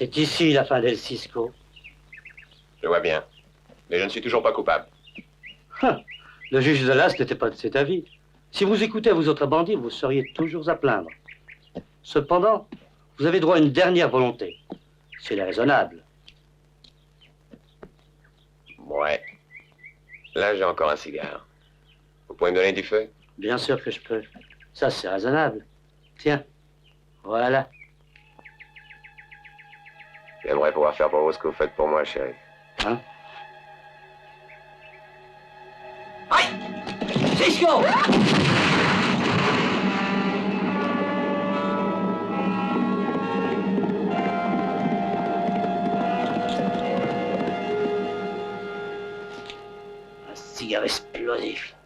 C'est ici la fin d'El Cisco. Je vois bien. Mais je ne suis toujours pas coupable. Le juge de l'As n'était pas de cet avis. Si vous écoutez vous autres bandits, vous seriez toujours à plaindre. Cependant, vous avez droit à une dernière volonté. C'est raisonnable. Ouais. Là, j'ai encore un cigare. Vous pouvez me donner du feu? Bien sûr que je peux. Ça, c'est raisonnable. Tiens, voilà. J'aimerais pouvoir faire pour vous ce que vous faites pour moi, chérie. Hein? Aïe! Cisco! Un cigare explosif.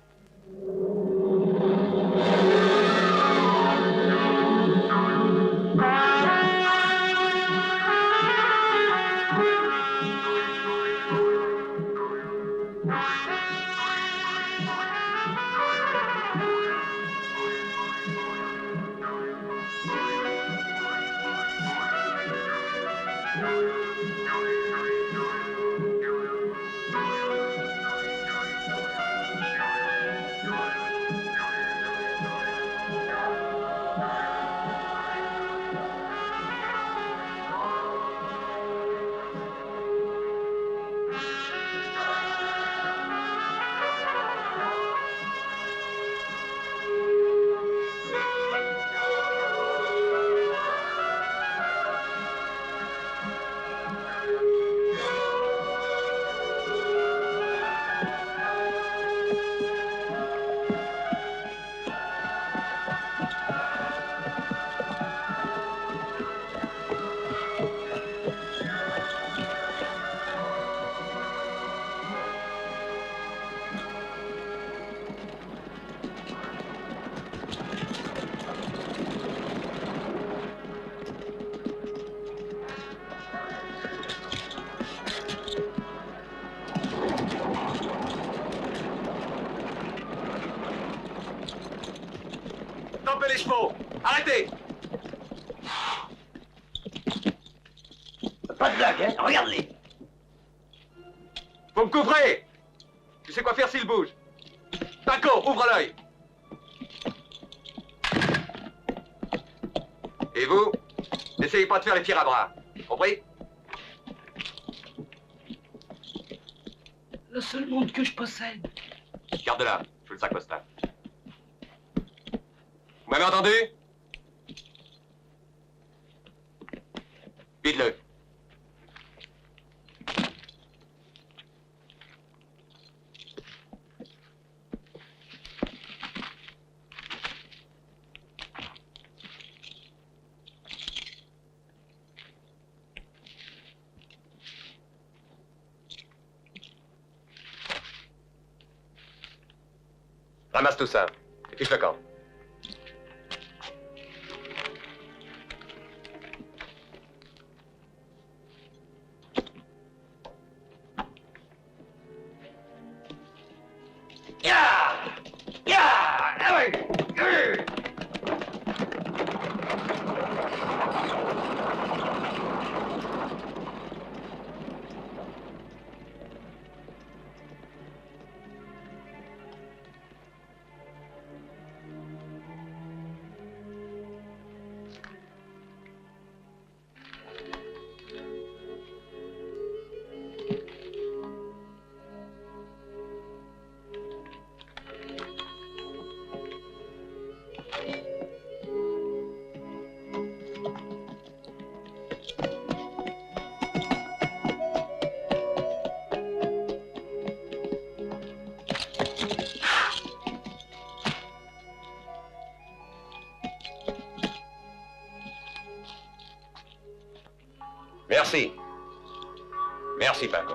Stoppez les chevaux! Arrêtez! Pas de blague, hein? Regarde-les! Vous me couvrez! Tu sais quoi faire s'il bouge? D'accord, ouvre l'œil! Et vous? N'essayez pas de faire les tirs à bras. Compris? Le seul monde que je possède. Garde-la, je le sac postal. Vous m'avez entendu? Vide-le. Ramasse tout ça. Et fiche le camp. Merci. Merci, Paco.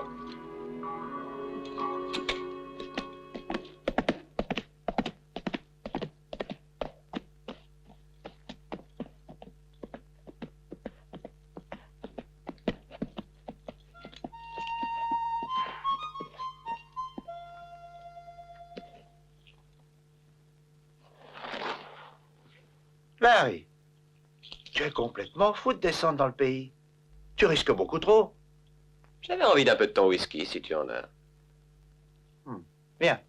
Larry, tu es complètement fou de descendre dans le pays. Tu risques beaucoup trop. J'avais envie d'un peu de ton whisky, si tu en as. Viens.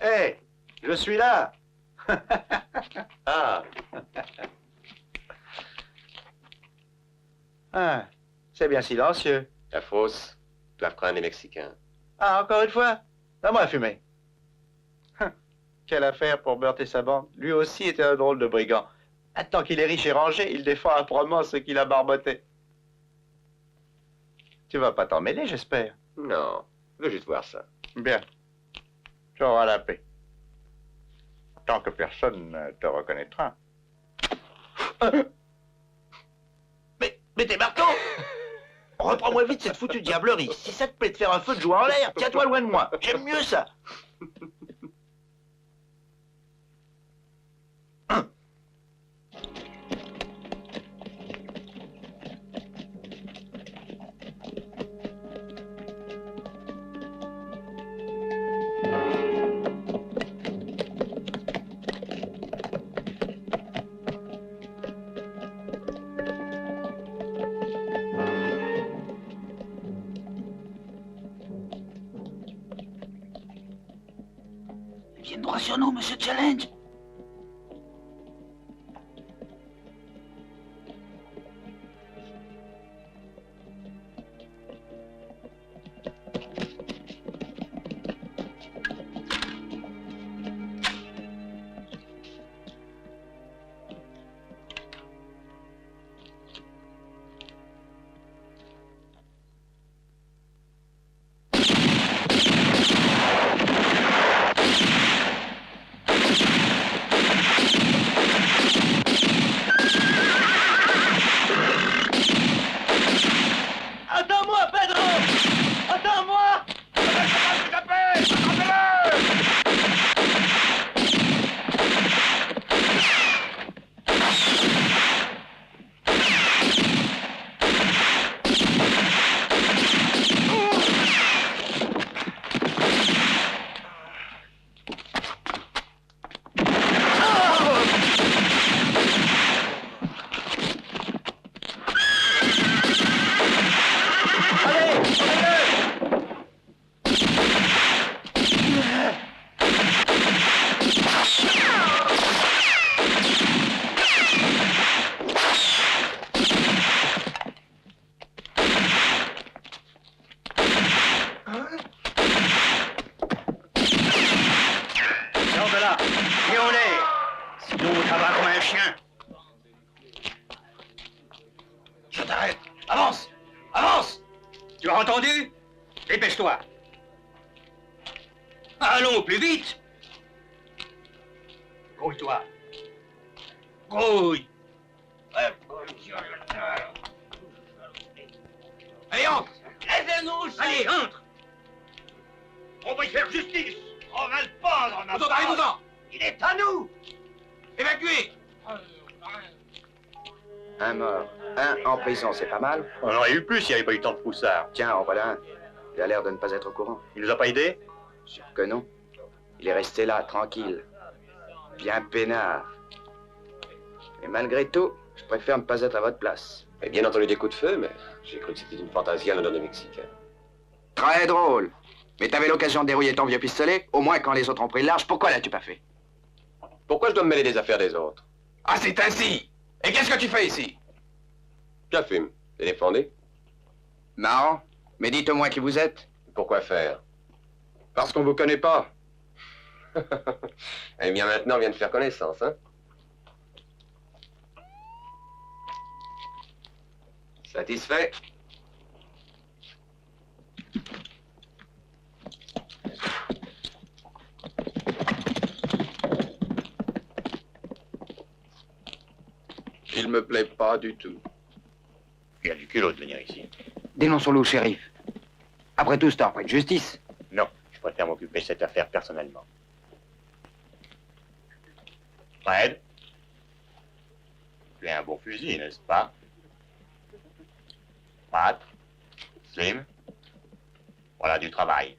Hé, je suis là. Ah, Ah, c'est bien silencieux. la fausse. Doivent craindre les Mexicains. Ah, encore une fois? Donne-moi à fumer. Quelle affaire pour Burt et sa bande. Lui aussi était un drôle de brigand. Maintenant qu'il est riche et rangé, il défend âprement ceux qu'il a barbotés. Tu vas pas t'en mêler, j'espère. Non, je veux juste voir ça. Bien. Tu auras la paix. Tant que personne ne te reconnaîtra. Mais t'es marteau! Reprends-moi vite cette foutue diablerie. Si ça te plaît de faire un feu de joie en l'air, tiens-toi loin de moi. J'aime mieux ça. Ils viennent droit sur nous, monsieur Challenge. Attends-moi, Pedro! Attends-moi! Sors de là. Et on est. Sinon, on travaille comme un chien. Je t'arrête. Avance! Avance! Tu as entendu? Dépêche-toi. Allons, plus vite. Grouille-toi. Grouille. Allez, entre! Laissez-nous! Allez, entre. On va y faire justice! On va le pendre, ma Arrivez-vous-en. Il est à nous! Évacuez! Un mort, un en prison, c'est pas mal. On aurait eu plus s'il n'y avait pas eu tant de poussards. Tiens, en voilà un. Il a l'air de ne pas être au courant. Il nous a pas aidés? Sûr que non. Il est resté là, tranquille. Bien peinard. Et malgré tout, je préfère ne pas être à votre place. J'ai bien entendu des coups de feu, mais j'ai cru que c'était une fantaisie en l'honneur des Mexicains. Très drôle. Mais t'avais l'occasion de dérouiller ton vieux pistolet, au moins quand les autres ont pris le large, pourquoi l'as-tu pas fait? Pourquoi je dois me mêler des affaires des autres? Ah, c'est ainsi! Et qu'est-ce que tu fais ici? Je fume. Les défendez? Marrant. Mais dites au moins qui vous êtes. Pourquoi faire? Parce qu'on vous connaît pas. Eh bien, maintenant, on vient de faire connaissance, hein? Satisfait? Il me plaît pas du tout. Il a du culot de venir ici. Dénonçons-le au shérif. Après tout, c'est un point de justice. Non, je préfère m'occuper de cette affaire personnellement. Fred? Tu as un bon fusil, n'est-ce pas? Pat? Slim? Voilà du travail.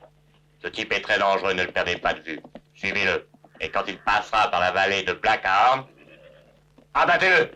Ce type est très dangereux, ne le perdez pas de vue. Suivez-le. Et quand il passera par la vallée de Black Arm, abattez-le!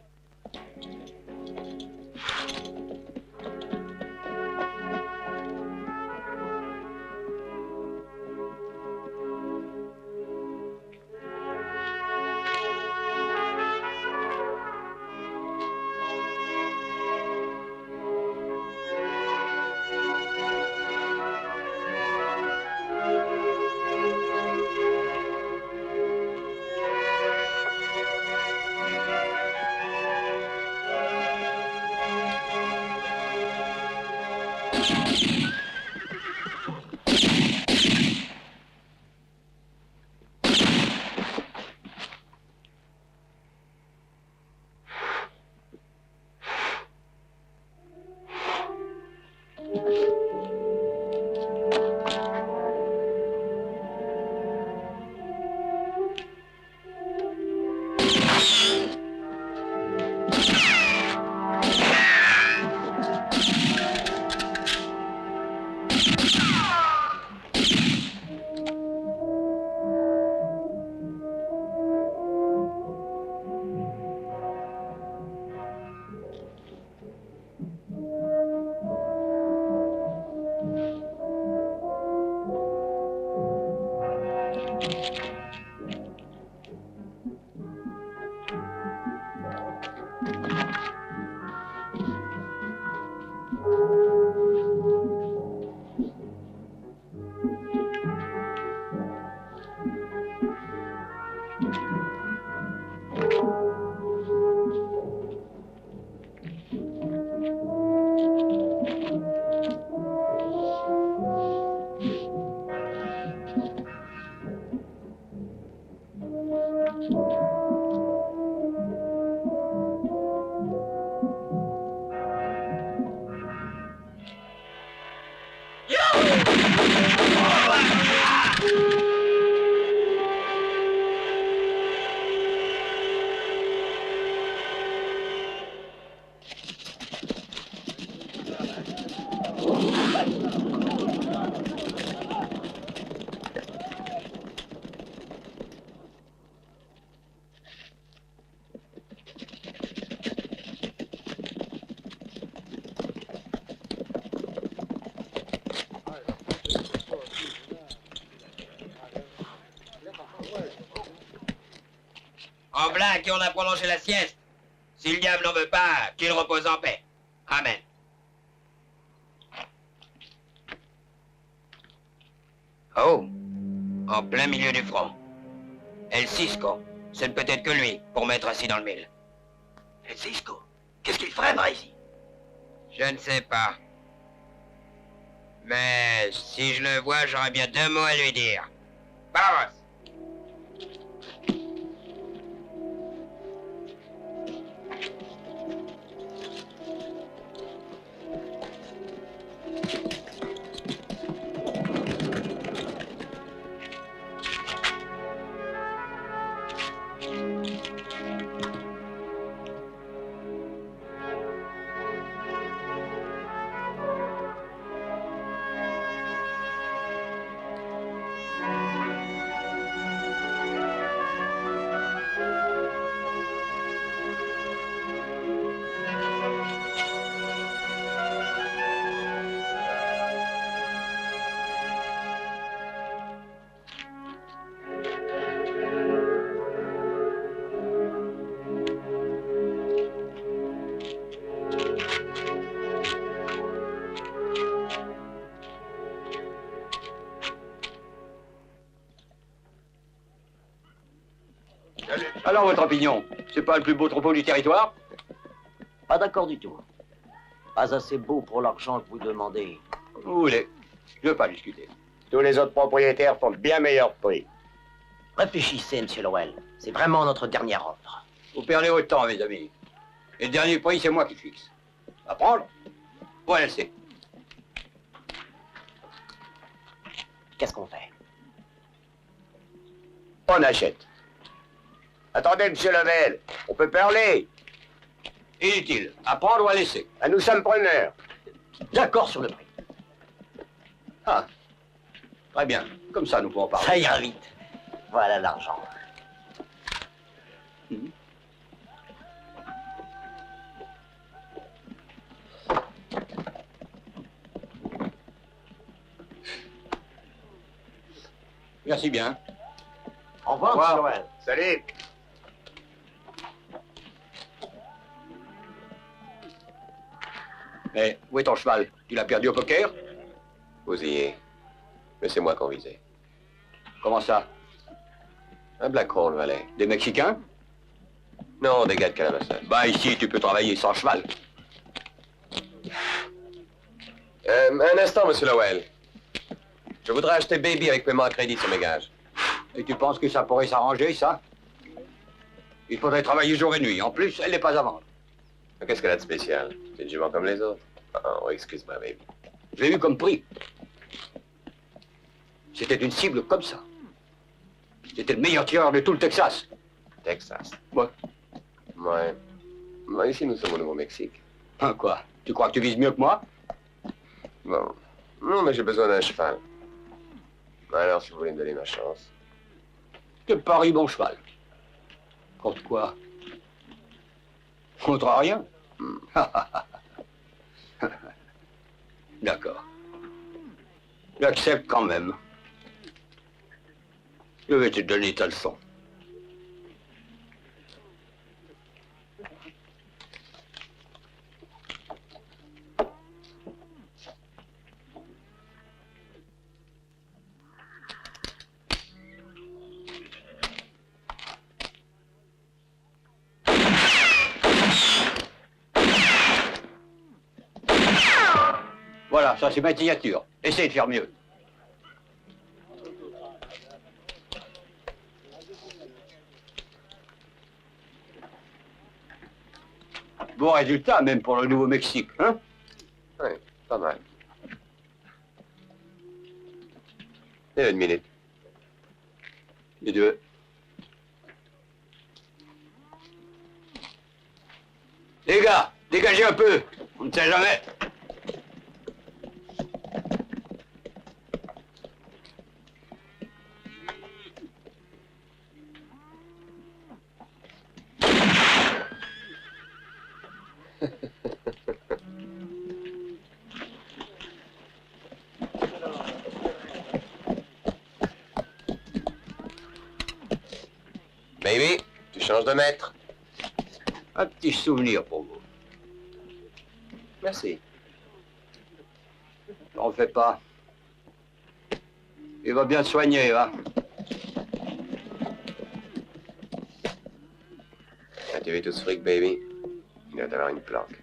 En blanc, qui on a prolongé la sieste. Si le diable n'en veut pas, qu'il repose en paix. Amen. Oh, en plein milieu du front. El Cisco, ce ne peut être que lui pour m'être assis dans le mille. El Cisco, qu'est-ce qu'il ferait par ici? Je ne sais pas. Mais si je le vois, j'aurais bien 2 mots à lui dire. Barros! Alors, votre opinion, c'est pas le plus beau troupeau du territoire? Pas d'accord du tout. Pas assez beau pour l'argent que vous demandez. Vous voulez. Je veux pas discuter. Tous les autres propriétaires font de bien meilleurs prix. Réfléchissez, monsieur Lowell. C'est vraiment notre dernière offre. Vous perdez votre temps, mes amis. Et le dernier prix, c'est moi qui fixe. À prendre ou à laisser? Qu'est-ce qu'on fait? On achète. Attendez, monsieur Lemel, on peut parler. Inutile. À prendre ou à laisser? Ah, nous sommes preneurs. D'accord sur le prix. Ah. Très bien. Comme ça, nous pouvons parler. Ça ira vite. Voilà l'argent. Merci bien. Au revoir, Au monsieur revoir. Lowell. Salut. Mais où est ton cheval? Tu l'as perdu au poker? Vous y êtes. Mais c'est moi qu'on visait. Comment ça? Un Black Hole, valet. Des Mexicains? Non, des gars de Calamassas. Bah ici, tu peux travailler sans cheval. Un instant, monsieur Lowell. Je voudrais acheter Baby avec paiement à crédit sur mes gages. Et tu penses que ça pourrait s'arranger, ça? Il faudrait travailler jour et nuit. En plus, elle n'est pas à vendre. Qu'est-ce qu'elle a de spécial? C'est une jument comme les autres. Oh, excuse-moi, Baby. Je l'ai eu comme prix. C'était une cible comme ça. C'était le meilleur tireur de tout le Texas. Texas. Ouais. Ouais. Bah, ici, nous sommes au Nouveau-Mexique. Hein, quoi? Tu crois que tu vises mieux que moi? Bon. Non, mais j'ai besoin d'un cheval. Alors, si vous voulez me donner ma chance. Que Paris, bon cheval. Contre quoi? Contre rien. D'accord. J'accepte quand même. Je vais te donner ta leçon. Voilà, ça c'est ma signature. Essayez de faire mieux. Bon résultat, même pour le Nouveau-Mexique, hein? Oui, pas mal. Et une minute. Les deux. Les gars, dégagez un peu. On ne sait jamais. Baby, tu changes de maître. Un petit souvenir pour vous. Merci. N'en fais pas. Il va bien te soigner, va. As tu vu tout ce fric, baby? Il doit avoir une planque.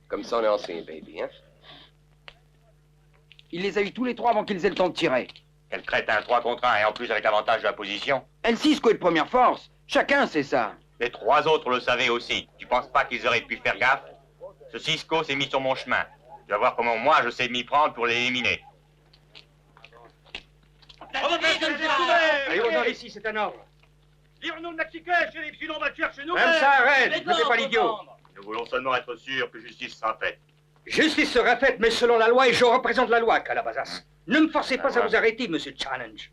Comme ça, on est en signe, baby, hein? Il les a eu tous les trois avant qu'ils aient le temps de tirer. Quel crétin, 3 contre 1, et en plus avec l'avantage de la position. L6 est de première force. Chacun sait ça. Les 3 autres le savaient aussi. Tu penses pas qu'ils auraient pu faire gaffe? Ce Cisco s'est mis sur mon chemin. Tu vas voir comment moi je sais m'y prendre pour l'éliminer. Allez, on dort ici, c'est un ordre. Livre-nous le Mexicain, shérif, sinon on va te chercher nous. Même ça, arrête, ne fais pas l'idiot. Nous voulons seulement être sûrs que justice sera faite. Justice sera faite, mais selon la loi, et je représente la loi, Calabazas. Ne me forcez pas à vous arrêter, monsieur Challenge.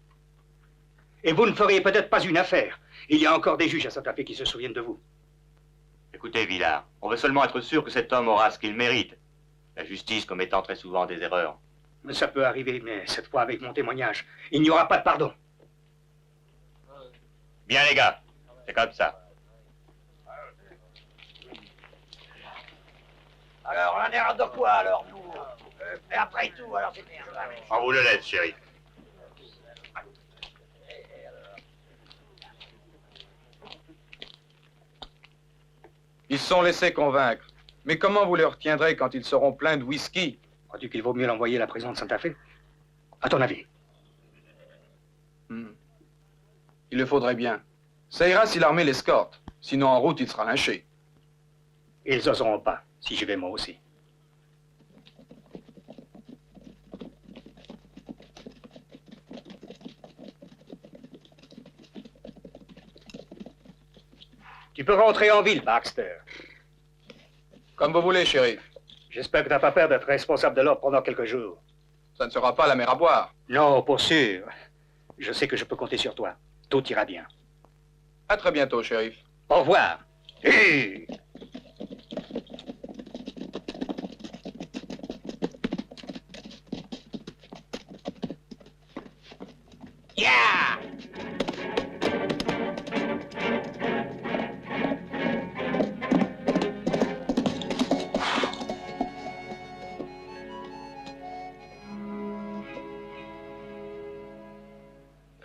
Et vous ne feriez peut-être pas une affaire. Il y a encore des juges à Santa Fe qui se souviennent de vous. Écoutez, Villard, on veut seulement être sûr que cet homme aura ce qu'il mérite. La justice commettant très souvent des erreurs. Ça peut arriver, mais cette fois, avec mon témoignage, il n'y aura pas de pardon. Bien, les gars, c'est comme ça. Alors, on en est de quoi, alors, nous et après tout, alors c'est bien. On vous le laisse, shérif. Ils se sont laissés convaincre. Mais comment vous les retiendrez quand ils seront pleins de whisky? Crois-tu qu'il vaut mieux l'envoyer à la prison de Santa Fe? À ton avis? Il le faudrait bien. Ça ira si l'armée l'escorte. Sinon, en route, il sera lynché. Ils oseront pas, si j'y vais moi aussi. Tu peux rentrer en ville, Baxter. Comme vous voulez, shérif. J'espère que t'as pas peur d'être responsable de l'ordre pendant quelques jours. Ça ne sera pas la mer à boire. Non, pour sûr. Je sais que je peux compter sur toi. Tout ira bien. À très bientôt, shérif. Au revoir. Hey!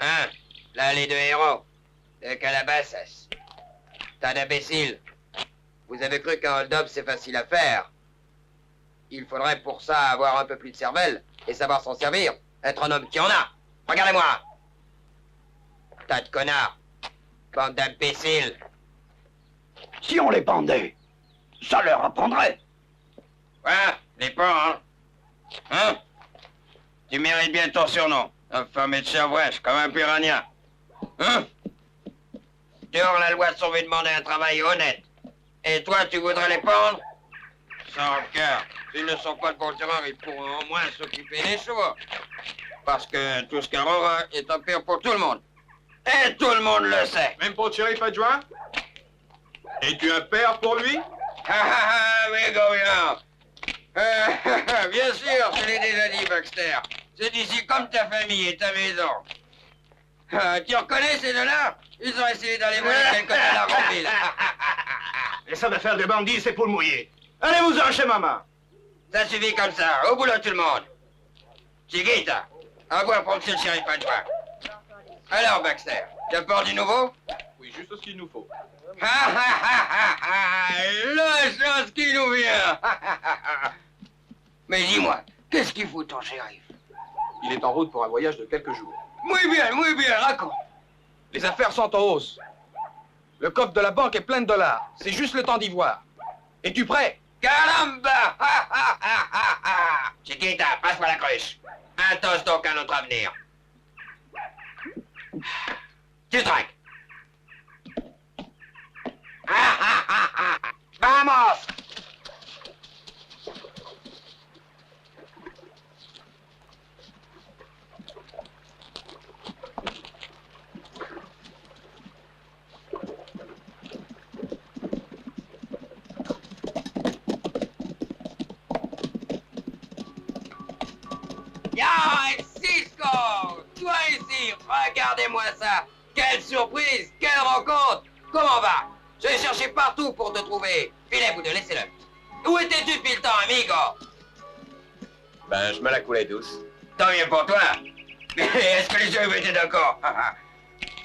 Hein? Là, les deux héros. De Calabasas. Tas d'imbéciles. Vous avez cru qu'un hold-up, c'est facile à faire. Il faudrait pour ça avoir un peu plus de cervelle et savoir s'en servir. Être un homme qui en a. Regardez-moi. Tas de connards. Bande d'imbéciles. Si on les pendait, ça leur apprendrait. Quoi? Les pans, hein? Tu mérites bien ton surnom. Infâme de chevrèche, comme un piranha. Hein? Dehors, la loi sauve de demander un travail honnête. Et toi, tu voudrais les pendre? Sans cœur, S'ils ne sont pas de procureurs, ils pourront au moins s'occuper des chevaux. Parce que Tuscarora est un pire pour tout le monde. Et tout le monde le sait. Même pour le shérif adjoint? Es-tu un père pour lui? Mais Gorian. Bien sûr, je l'ai déjà dit, Baxter. C'est d'ici comme ta famille et ta maison. Tu reconnais ces deux-là? Ils ont essayé d'aller voler quelque côté de la grande ville. Les sommes d'affaires des bandits, c'est pour le mouiller. Allez-vous-en chez maman. Ça suffit comme ça. Au boulot, tout le monde. Chiquita, envoie pour monsieur le shérif adjoint. Alors, Baxter, tu apportes du nouveau? Oui, juste ce qu'il nous faut. La chose qui nous vient. Mais dis-moi, qu'est-ce qu'il faut ton shérif? Il est en route pour un voyage de quelques jours. Muy bien, raconte. Les affaires sont en hausse. Le coffre de la banque est plein de dollars. C'est juste le temps d'y voir. Es-tu prêt? Caramba! Chiquita, passe-moi la cruche. Un toast donc à notre avenir. Tu traques. Vamos! Ya, Cisco! Toi ici, regardez-moi ça! Quelle surprise! Quelle rencontre! Comment va? J'ai cherché partout pour te trouver. Filez, vous deux, laissez-le. Où étais-tu depuis le temps, amigo? Ben, je me la coulais douce. Tant mieux pour toi. Mais est-ce que les yeux étaient d'accord?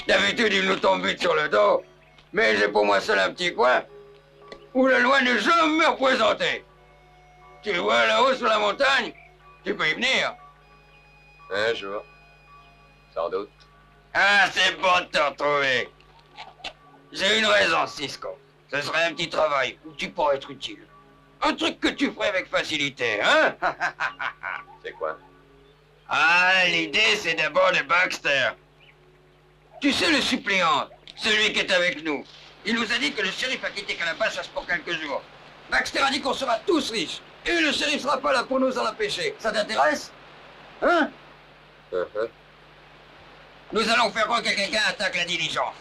D'habitude, ils nous tombent vite sur le dos. Mais j'ai pour moi seul un petit coin où la loi n'est jamais représentée. Tu vois là-haut sur la montagne? Tu peux y venir. Un jour. Sans doute. Ah, c'est bon de te retrouver. J'ai une raison, Cisco. Ce serait un petit travail où tu pourrais être utile. Un truc que tu ferais avec facilité, hein? C'est quoi? Ah, l'idée, c'est d'abord de Baxter. Tu sais, le suppléant, celui qui est avec nous. Il nous a dit que le shérif a quitté Calabasas pour quelques jours. Baxter a dit qu'on sera tous riches. Et le shérif sera pas là pour nous en empêcher. Ça t'intéresse? Hein? Nous allons faire croire que quelqu'un attaque la diligence.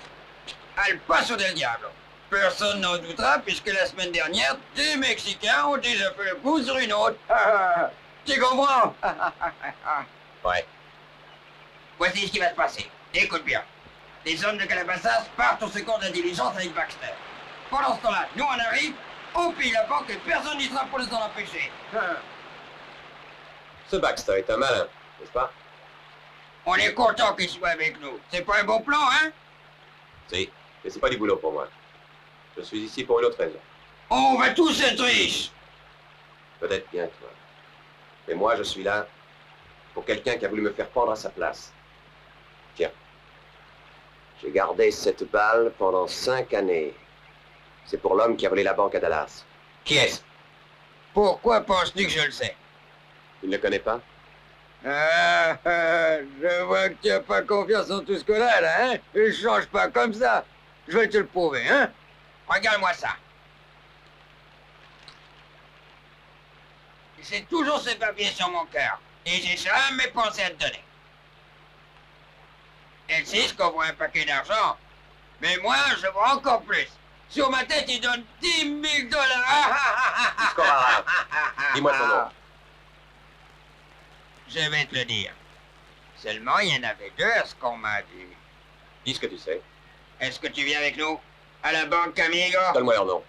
Al Paso del Diablo. Personne n'en doutera puisque la semaine dernière, des Mexicains ont déjà fait le coup sur une autre. Tu comprends? Ouais. Voici ce qui va se passer. Écoute bien. Les hommes de Calabasas partent au secours de la diligence avec Baxter. Pendant ce temps-là, nous on arrive, on pille la banque et personne n'y sera pour nous en empêcher. Ce Baxter est un malin, n'est-ce pas? On est content qu'il soit avec nous. C'est pas un bon plan, hein? Si, mais c'est pas du boulot pour moi. Je suis ici pour une autre raison. On va tous être riches. Peut-être bien toi. Mais moi, je suis là pour quelqu'un qui a voulu me faire prendre à sa place. Tiens. J'ai gardé cette balle pendant 5 années. C'est pour l'homme qui a volé la banque à Dallas. Qui est-ce? Pourquoi penses-tu que je le sais? Tu ne le connais pas? Je vois que tu n'as pas confiance en tout ce là, hein? Il change pas comme ça. Je vais te le prouver, hein? Regarde-moi ça. J'ai toujours ce papier sur mon cœur. Et j'ai jamais pensé à te donner. Elle sait qu'on voit un paquet d'argent. Mais moi, je vois encore plus. Sur ma tête, il donne 10 000 dollars. Scorara. Dis-moi ton nom. Je vais te le dire. Seulement, il y en avait deux à ce qu'on m'a dit. Dis ce que tu sais. Est-ce que tu viens avec nous? À la banque, amigo? Donne-moi leur nom.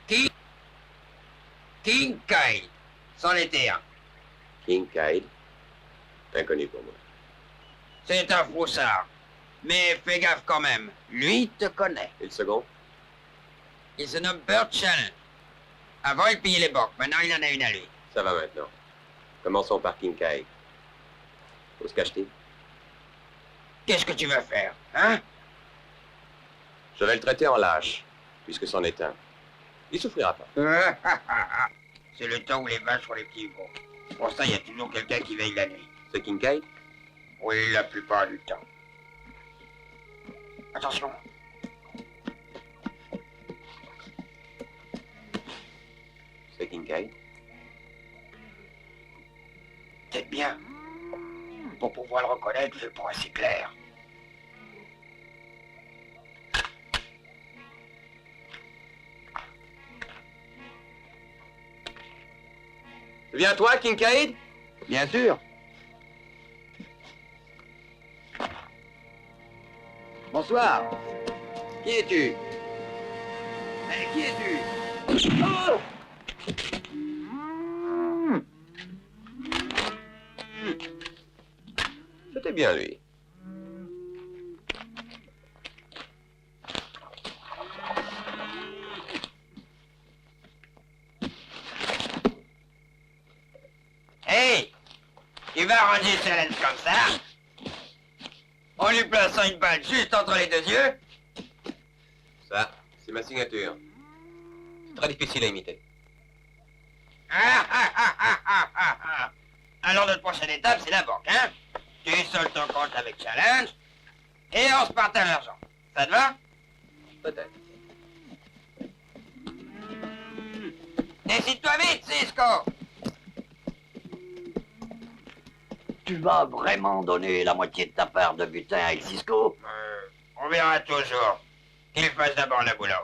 King Kyle. C'en était un. Kincaid. Inconnu pour moi. C'est un froussard. Mais fais gaffe quand même. Lui te connaît. Et le second? Il se nomme Burt Shannon. Avant, il pillait les banques. Maintenant, il en a une à lui. Ça va maintenant. Commençons par Kincaid. Où se cache-t-il? Qu'est-ce que tu vas faire, hein? Je vais le traiter en lâche, puisque c'en est un. Il souffrira pas. C'est le temps où les vaches font les petits veaux. Pour ça, il y a toujours quelqu'un qui veille la nuit. C'est Kincaid? Oui, la plupart du temps. Attention. C'est Kincaid? Peut-être bien. Pour pouvoir le reconnaître, c'est pas assez clair. C'est bien toi, Kincaid? Bien sûr. Bonsoir. Qui es-tu? Qui es-tu? Oh! C'était bien lui. Hey! Il va ranger sa lettre comme ça, en lui plaçant une balle juste entre les deux yeux. Ça, c'est ma signature. C'est très difficile à imiter. Alors notre prochaine étape, c'est la banque, hein? Tu soldes ton compte avec Challenge, et on se partage l'argent. Ça te va? Peut-être. Décide-toi vite, Cisco! Tu vas vraiment donner la moitié de ta part de butin avec Cisco? On verra toujours. Qu'il fasse d'abord le boulot.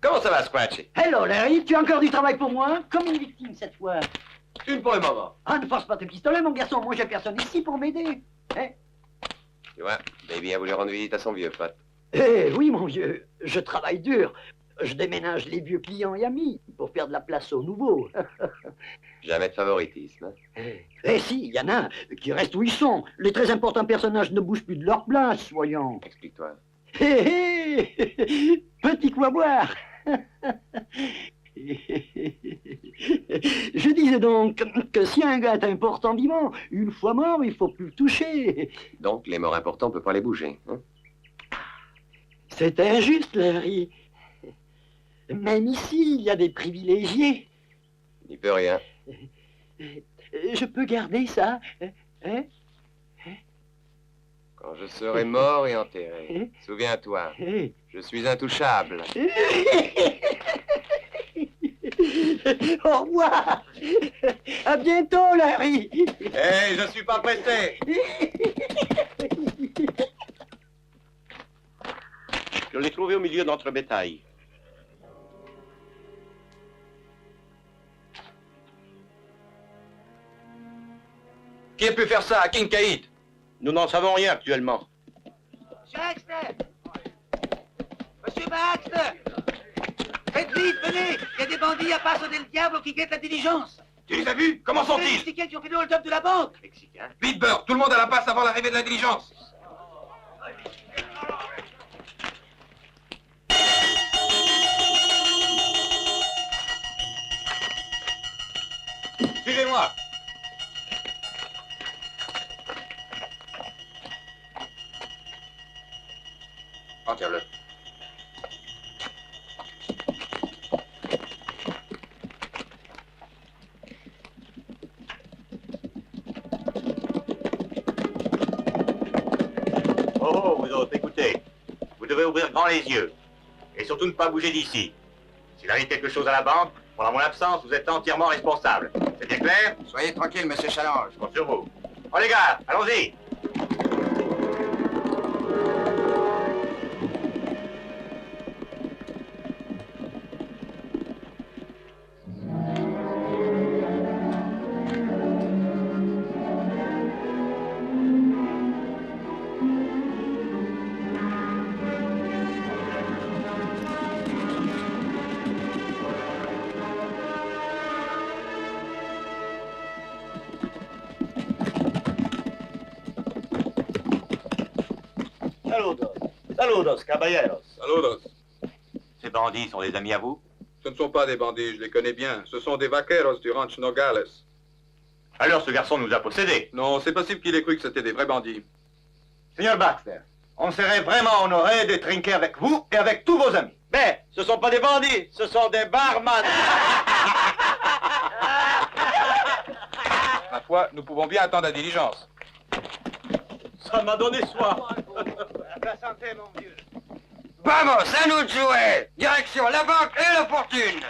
Comment ça va, Scratchy? Hello, Larry, tu as encore du travail pour moi? Comme une victime cette fois. Une pour le moment. Ah, ne force pas tes pistolets, mon garçon. Moi, j'ai personne ici pour m'aider. Hein? Tu vois, Baby a voulu rendre visite à son vieux pote. Eh oui, mon vieux, je travaille dur. Je déménage les vieux clients et amis pour faire de la place aux nouveaux. Jamais de favoritisme. Hein? Eh si, il y en a qui restent où ils sont. Les très importants personnages ne bougent plus de leur place, voyons. Explique-toi. Hé hé, petit coup à boire. Je disais donc que si un gars est important vivant, une fois mort, il faut plus le toucher. Donc, les morts importants, on peut pas les bouger. Hein? C'est injuste, Larry. Même ici, il y a des privilégiés. Il peut rien. Je peux garder ça, hein? Quand je serai mort et enterré, souviens-toi, je suis intouchable. Au revoir. À bientôt, Larry. Hé, je suis pas pressé. Je l'ai trouvé au milieu de notre bétail. Qui a pu faire ça à Kincaid? Nous n'en savons rien actuellement. Monsieur Baxter! Monsieur Baxter! Faites vite, venez! Il y a des bandits à Paso del Diablo qui guettent la diligence! Tu les as vus? Comment Les sont-ils? Mexicains qui ont fait le hold-up de la banque! Vite, Bird, tout le monde à la passe avant l'arrivée de la diligence. Suivez-moi. Enterre-le. Oh, vous autres, écoutez. Vous devez ouvrir grand les yeux. Et surtout ne pas bouger d'ici. S'il arrive quelque chose à la banque, pendant mon absence, vous êtes entièrement responsable. C'est bien clair? Soyez tranquille, monsieur Challenge. Je compte sur vous. Oh les gars, allons-y. Saludos. Saludos, caballeros. Saludos. C'est bandits sont des amis à vous? Ce ne sont pas des bandits, je les connais bien. Ce sont des vaqueros du ranch Nogales. Alors ce garçon nous a possédés. Non, c'est possible qu'il ait cru que c'était des vrais bandits. Seigneur Baxter, on serait vraiment honoré de trinquer avec vous et avec tous vos amis. Mais ce sont pas des bandits, ce sont des barman. Ma foi, nous pouvons bien attendre la diligence. Ça m'a donné soif. La santé, mon vieux. Vamos, à nous de jouer. Direction la banque et la fortune.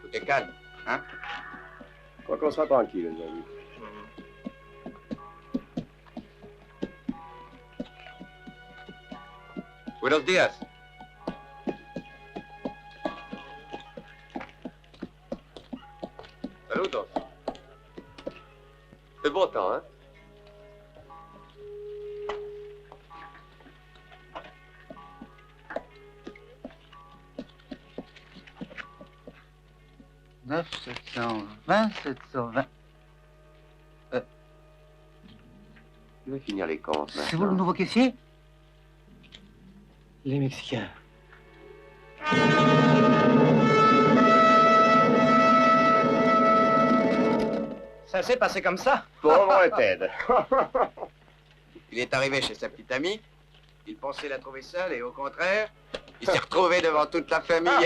Tout est calme, hein? Je crois qu'on sera tranquille, les amis. Buenos días. Saludos. C'est beau temps, hein? Neuf, 720, 720. Je vais finir les comptes, C'est vous le maintenant. nouveau caissier? Les Mexicains. Ça s'est passé comme ça? Pauvre Ted. Il est arrivé chez sa petite amie. Il pensait la trouver seule et au contraire, il s'est retrouvé devant toute la famille. Hey,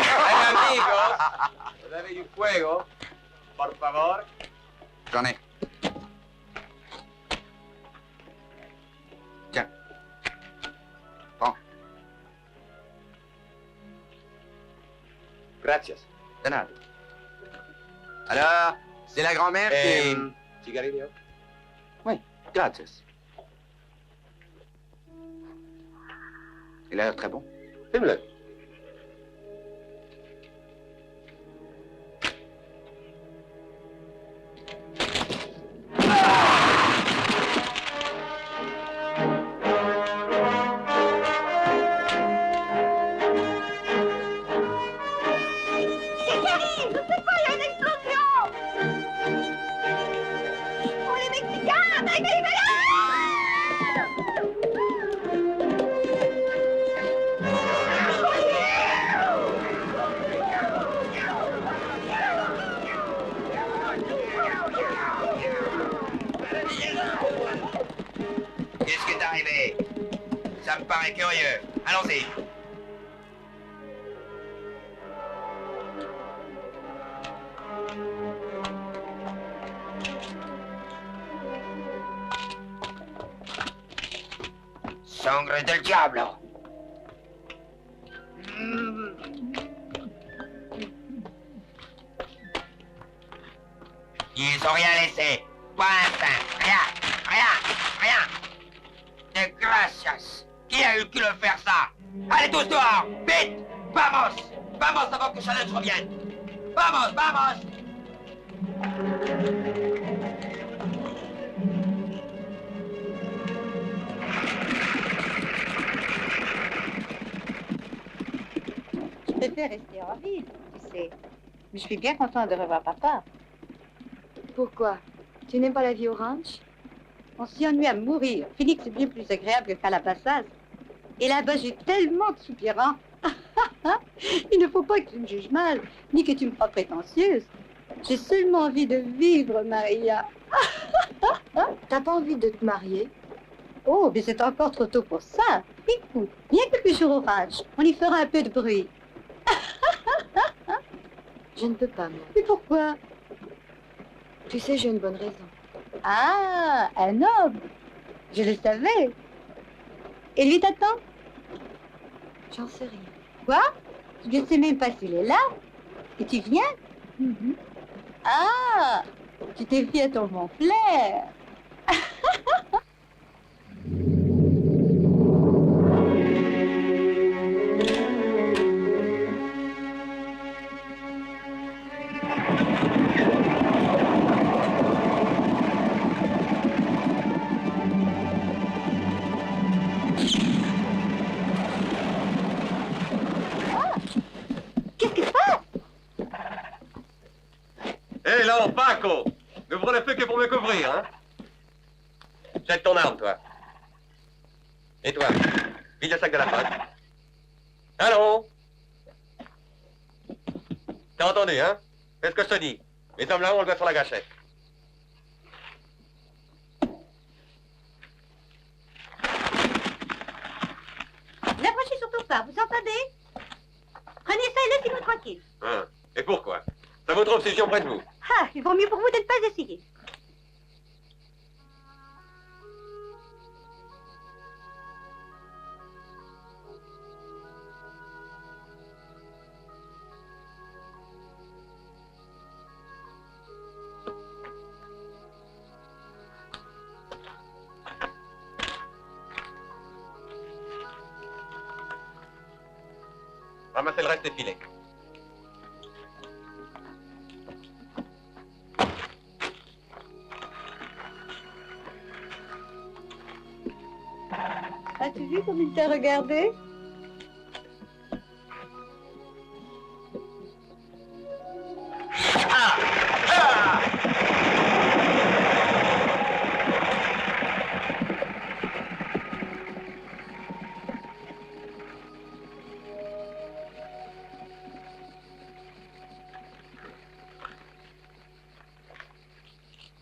amigos, vous avez du fuego? Por favor. J'en ai. Tiens. Prends. Gracias. De nada. Alors, c'est la grand-mère qui... Cigarillo? Oui, gracias. Il a l'air très bon. Fume-le. Qu'est-ce qui est arrivé? Ça me paraît curieux. Allons-y. Sangre del diablo. Ils ont rien laissé. Pas un pain. Rien. De gracias. Qui a eu le cul de faire ça? Allez tous dehors. Vite. Vamos avant que Chanel revienne. Vamos. Je préfère rester en ville, tu sais. Mais je suis bien contente de revoir papa. Pourquoi? Tu n'aimes pas la vie au ranch? On s'y ennuie à mourir. Phoenix est bien plus agréable que Calabasas. Et là-bas, j'ai tellement de soupirants. Il ne faut pas que tu me juges mal, ni que tu me crois prétentieuse. J'ai seulement envie de vivre, Maria. T'as pas envie de te marier? Oh, mais c'est encore trop tôt pour ça. Écoute, viens quelques jours au ranch. On y fera un peu de bruit. Je ne peux pas, moi. Mais pourquoi? Tu sais, j'ai une bonne raison. Ah, un homme. Je le savais. Et lui t'attend? J'en sais rien. Quoi? Je ne sais même pas s'il est là. Et tu viens? Ah, tu t'es fié à ton bon flair. Excellent, Paco. N'ouvre le feu que pour me couvrir, hein. Jette ton arme, toi. Et toi, vide le sac de la poche. Allons. T'as entendu, hein? Fais ce que je te dis. Les hommes là, on le met sur la gâchette. N'approchez surtout pas, vous entendez? Prenez ça et laissez-nous tranquille. Hein? Et pourquoi? Ça vaut trop obsession près de vous. Ah, il vaut mieux pour vous de ne pas essayer. Ramassez le reste des filets. As-tu vu comme il t'a regardé?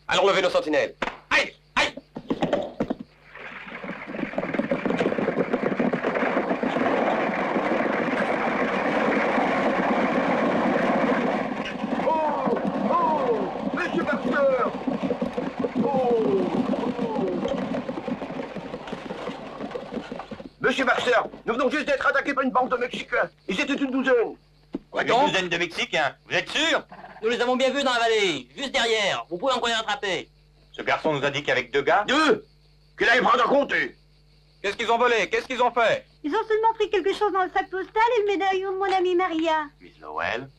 Allons lever nos sentinelles. Aïe! Aïe! Monsieur Baxter! Monsieur Baxter, nous venons juste d'être attaqués par une bande de Mexicains. Ils étaient une douzaine. Quoi donc? Une douzaine de Mexicains. Vous êtes sûr? Nous les avons bien vus dans la vallée, juste derrière. Vous pouvez encore les rattraper. Ce garçon nous a dit qu'avec 2 gars. 2? Qu'il aille prendre à compter. Qu'est-ce qu'ils ont volé? Qu'est-ce qu'ils ont fait? Ils ont seulement pris quelque chose dans le sac postal et le médaillon de mon amie Maria. Miss Lowell.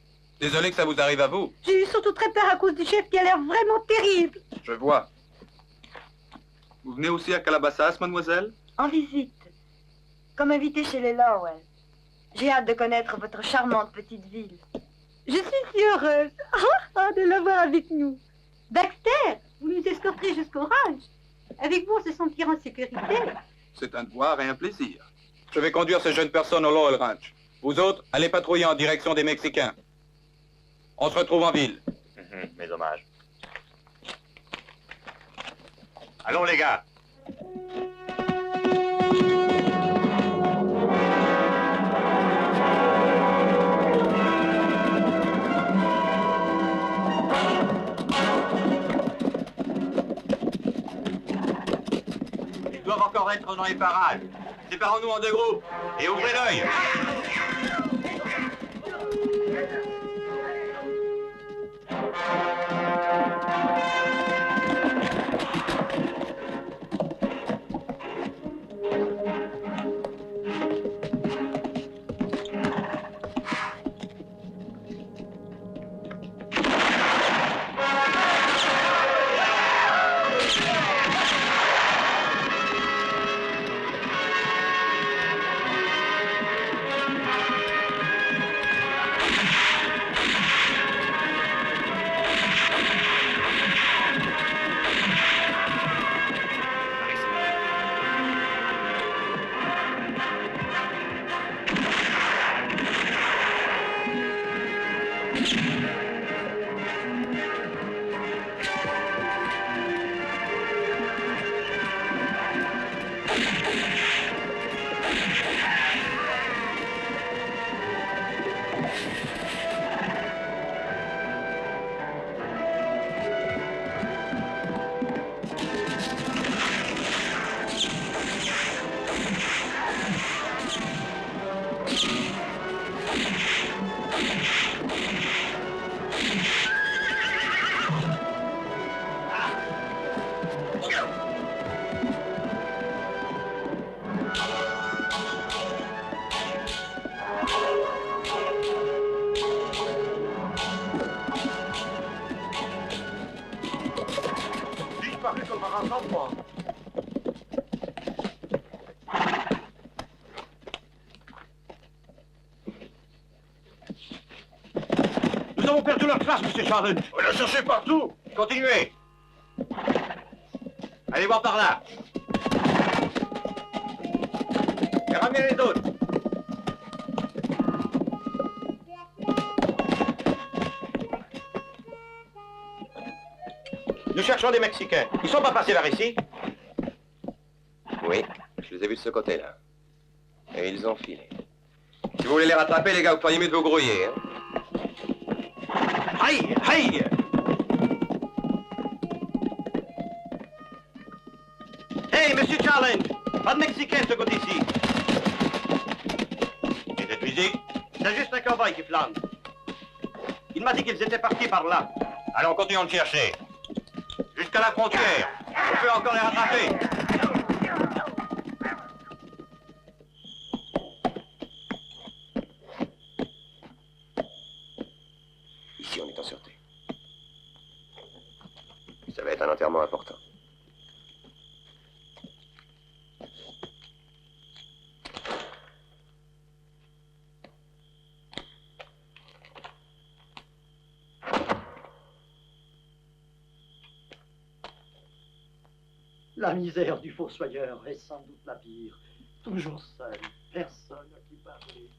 Désolé que ça vous arrive à vous. J'ai eu surtout très peur à cause du chef qui a l'air vraiment terrible. Je vois. Vous venez aussi à Calabasas, mademoiselle? En visite, comme invité chez les Lowell. J'ai hâte de connaître votre charmante petite ville. Je suis si heureuse de l'avoir avec nous. Baxter, vous nous escorterez jusqu'au ranch. Avec vous, on se sentira en sécurité. C'est un devoir et un plaisir. Je vais conduire ces jeunes personnes au Lowell Ranch. Vous autres, allez patrouiller en direction des Mexicains. On se retrouve en ville. Mes hommages. Allons, les gars. Ils doivent encore être dans les parages. Séparons-nous en 2 groupes et ouvrez l'œil. Nous Nous avons perdu leur trace, monsieur Chardon. On l'a cherché partout. Continuez. Allez voir par là. Et ramenez les autres. Nous cherchons des Mexicains. Ils sont pas passés par ici? Oui, je les ai vus de ce côté-là. Et ils ont filé. Si vous voulez les rattraper, les gars, vous feriez mieux de vous grouiller. Hein. Aïe, aïe! Hey, monsieur Challenge! Pas de Mexicain de ce côté-ci. Et cette musique? C'est juste un cowboy qui flâne. Il m'a dit qu'ils étaient partis par là. Allons, continuons de chercher. Jusqu'à la frontière. On peut encore les rattraper. Ici, on est en sûreté. Ça va être un enterrement important. La misère du fossoyeur est sans doute la pire. Toujours seul, personne à qui parler.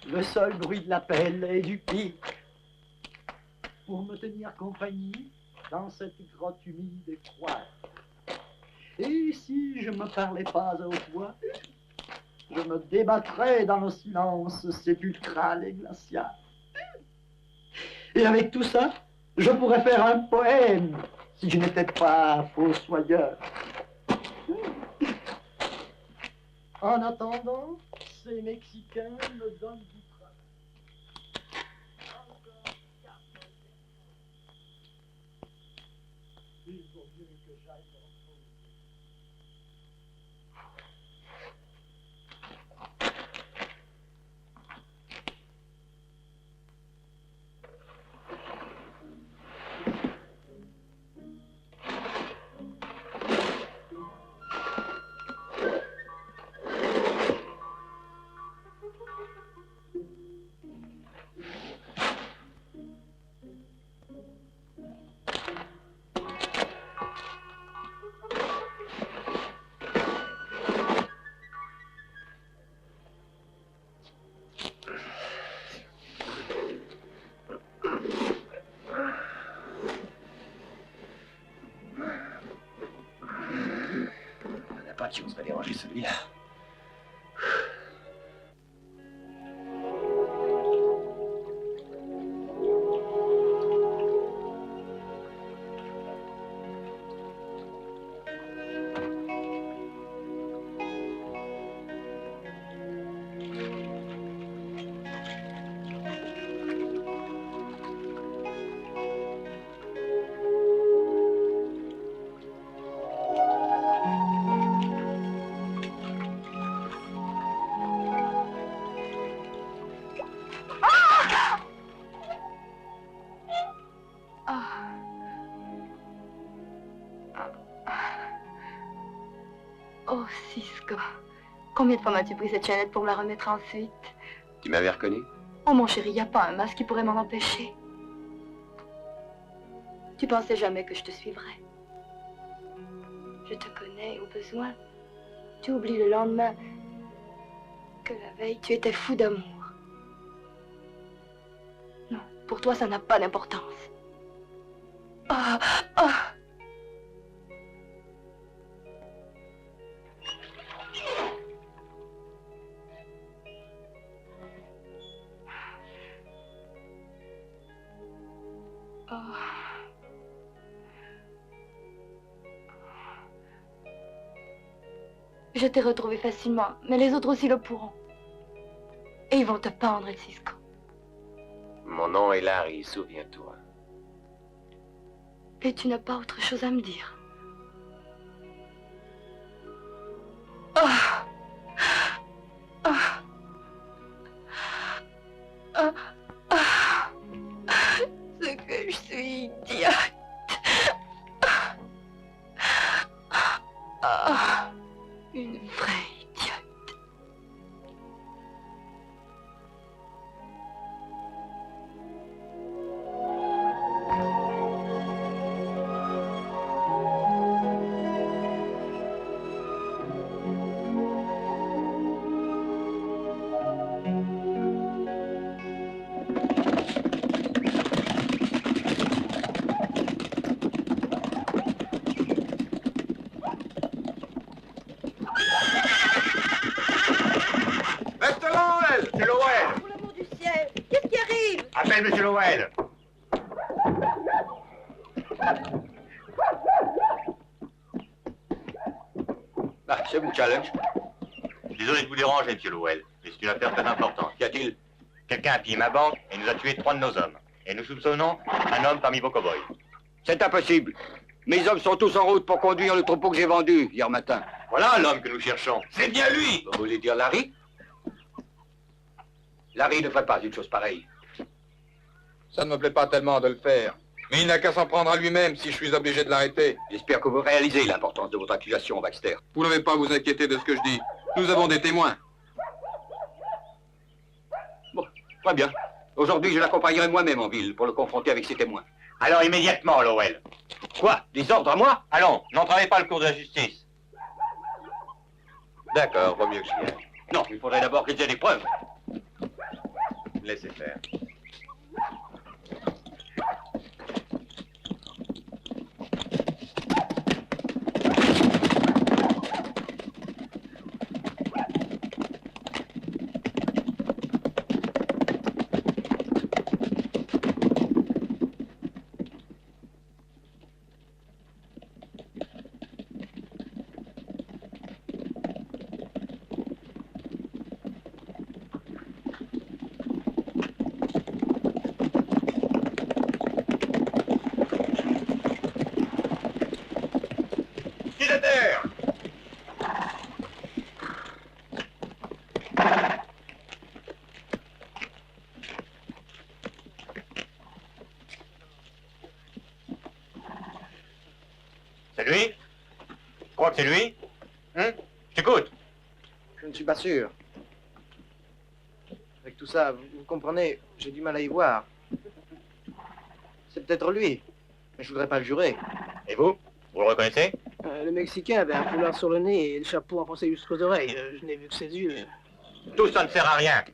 Le seul bruit de la pelle et du pic. Pour me tenir compagnie dans cette grotte humide et froide. Et si je me parlais pas à haute voix, je me débattrais dans le silence sépulcral et glacial. Et avec tout ça, je pourrais faire un poème si je n'étais pas fossoyeur. En attendant, ces Mexicains me donnent du travail. Encore 4 ans. Il vaut mieux que j'aille me reposer. Il n'y en a pas qui oserait déranger celui-là. Oh, Cisco. Combien de fois m'as-tu pris cette chaînette pour me la remettre ensuite? Tu m'avais reconnu? Oh, mon chéri, y a pas un masque qui pourrait m'en empêcher. Tu pensais jamais que je te suivrais. Je te connais au besoin. Tu oublies le lendemain que la veille, tu étais fou d'amour. Non, pour toi, ça n'a pas d'importance. Ah, ah. Je t'ai retrouvé facilement, mais les autres aussi le pourront. Et ils vont te pendre, El Cisco. Mon nom est Larry, souviens-toi. Et tu n'as pas autre chose à me dire. Ah! Ah! Ah! Ah! Ce que je suis idiote. Ah! Une vraie idiote. Appelle Monsieur Lowell. Ah, c'est mon challenge. Désolé de vous déranger, Monsieur Lowell, mais c'est une affaire très importante. Qu'y a-t-il? Quelqu'un a pillé ma banque et nous a tué 3 de nos hommes. Et nous soupçonnons un homme parmi vos cow-boys. C'est impossible. Mes hommes sont tous en route pour conduire le troupeau que j'ai vendu hier matin. Voilà l'homme que nous cherchons. C'est bien lui. Vous voulez dire Larry? Larry ne ferait pas une chose pareille. Ça ne me plaît pas tellement de le faire. Mais il n'a qu'à s'en prendre à lui-même si je suis obligé de l'arrêter. J'espère que vous réalisez l'importance de votre accusation, Baxter. Vous n'avez pas à vous inquiéter de ce que je dis. Nous avons des témoins. Bon, très bien. Aujourd'hui, je l'accompagnerai moi-même en ville pour le confronter avec ses témoins. Alors immédiatement, Lowell. Quoi? Des ordres à moi? Allons, n'entravez pas le cours de la justice. D'accord, vaut mieux que j'y aille. Non, il faudrait d'abord qu'ils aient des preuves. Laissez faire. C'est lui? Tu crois que c'est lui? Hein? Je t'écoute. Je ne suis pas sûr. Avec tout ça, vous comprenez, j'ai du mal à y voir. C'est peut-être lui, mais je voudrais pas le jurer. Et vous? Vous le reconnaissez? Le Mexicain avait un foulard sur le nez et le chapeau enfoncé jusqu'aux oreilles. Je n'ai vu que ses yeux. Tout ça ne sert à rien.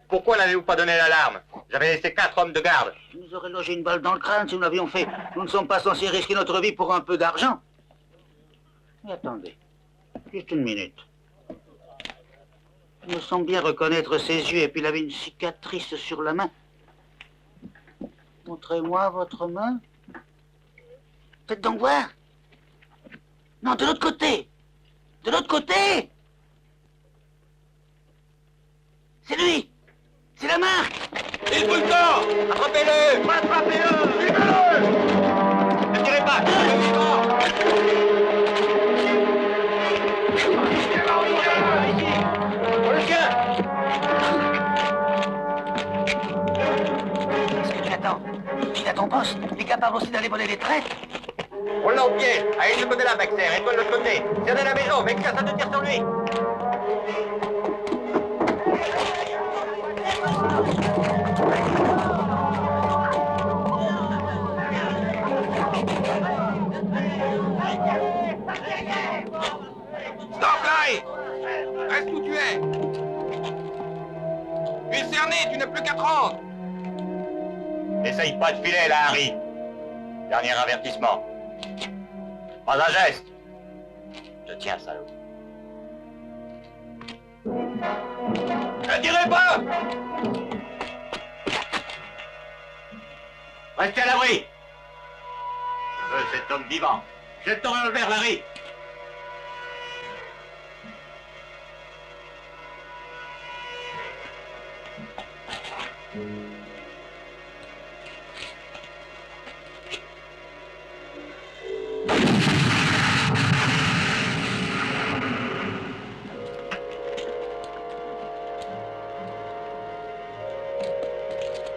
Pourquoi n'avez-vous pas donné l'alarme? J'avais laissé 4 hommes de garde. Tu nous aurais logé une balle dans le crâne si nous l'avions fait. Nous ne sommes pas censés risquer notre vie pour un peu d'argent. Mais attendez, juste une minute. Il me semble bien reconnaître ses yeux et puis il avait une cicatrice sur la main. Montrez-moi votre main. Faites donc voir. Non, de l'autre côté. De l'autre côté. C'est lui. C'est la marque. Il brûle le temps. Attrapez-le. Attrapez-le. Suivez-le. Ne tirez pas. Qu'est-ce que tu attends? Il a ton poste. Il est capable aussi d'aller voler des traites. On l'a au pied. Allez de ce côté-là, Baxter. Et toi de l'autre côté. Cernez la maison. Mec, ça te tire sur lui. Stop, Larry! Reste où tu es! Tu es cerné, tu n'as plus qu'à te rendre! N'essaye pas de filer, là, Harry. Dernier avertissement. Pas un geste. Je tiens, salaud. Ne tirez pas! Restez à l'abri. Je veux cet homme vivant. Jette ton revolver, Larry.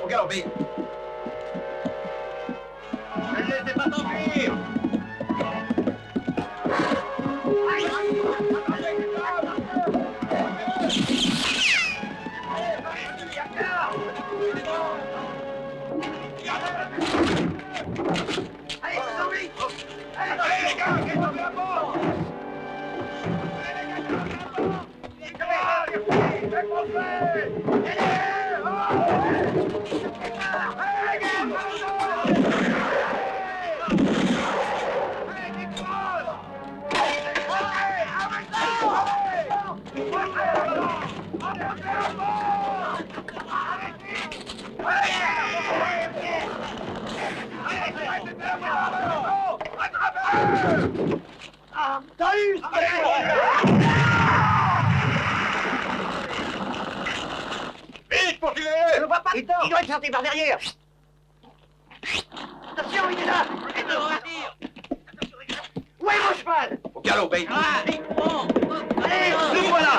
Regarde, Bill. Ne le laissez pas s'enfuir. Ah, t'as eu Vite, poursuivez-le! Je le vois pas dedans. Il doit être sorti par derrière. Attention, il est là. Où est mon cheval? Au galop, Babe. Allez, le voilà.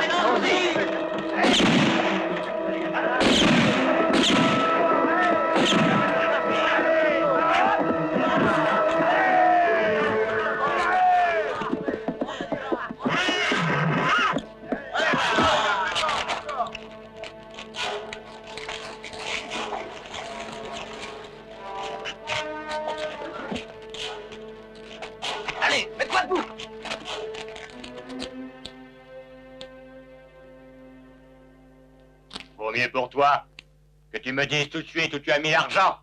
Allez, mets-toi debout. Vaut mieux pour toi que tu me dises tout de suite où tu as mis l'argent.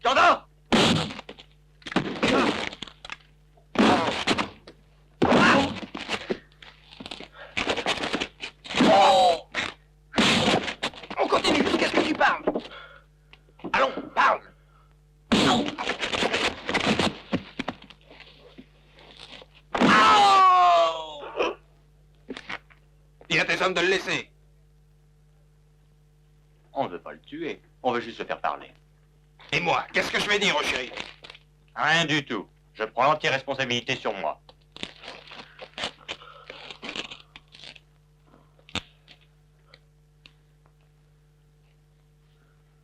T'entends? On continue jusqu'à ce que tu parles. Allons, parle. Dis à tes hommes de le laisser. On ne veut pas le tuer, on veut juste se faire parler. Et moi, qu'est-ce que je vais dire au shérif? Rien du tout. Je prends l'entière responsabilité sur moi.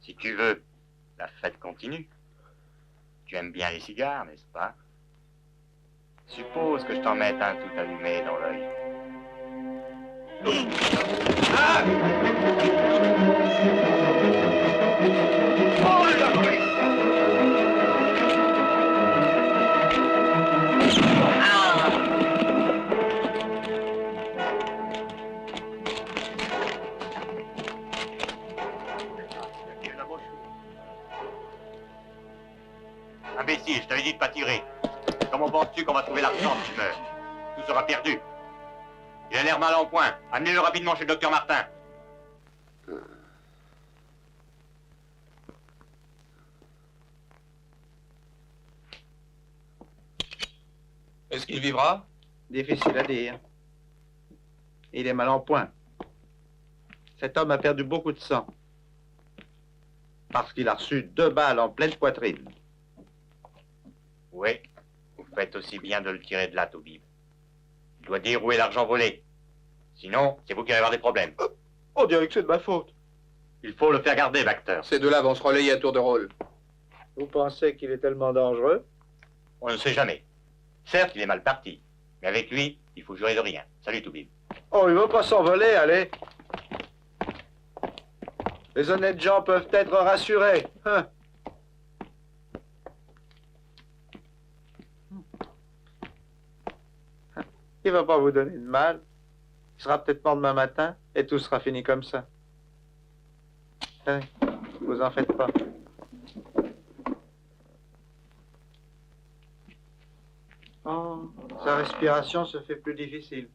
Si tu veux, la fête continue. Tu aimes bien les cigares, n'est-ce pas? Suppose que je t'en mette un tout allumé dans l'œil. Imbécile, je t'avais dit de pas tirer. Comment penses-tu qu'on va trouver l'argent si tu meurs? Tout sera perdu. Il a l'air mal en point. Amenez-le rapidement chez le docteur Martin. Est-ce qu'il vivra? Difficile à dire. Il est mal en point. Cet homme a perdu beaucoup de sang. Parce qu'il a reçu 2 balles en pleine poitrine. Oui, vous faites aussi bien de le tirer de là, Toubib. Il doit dire où est l'argent volé. Sinon, c'est vous qui allez avoir des problèmes. On dirait que c'est de ma faute. Il faut le faire garder, Bacter. Ces deux-là vont se relayer à tour de rôle. Vous pensez qu'il est tellement dangereux? On ne sait jamais. Certes, il est mal parti. Mais avec lui, il faut jurer de rien. Salut, Toubib. Oh, il va pas s'envoler, allez. Les honnêtes gens peuvent être rassurés. Hein? Il va pas vous donner de mal. Il sera peut-être mort demain matin et tout sera fini comme ça. Allez, vous en faites pas. Oh, sa respiration se fait plus difficile.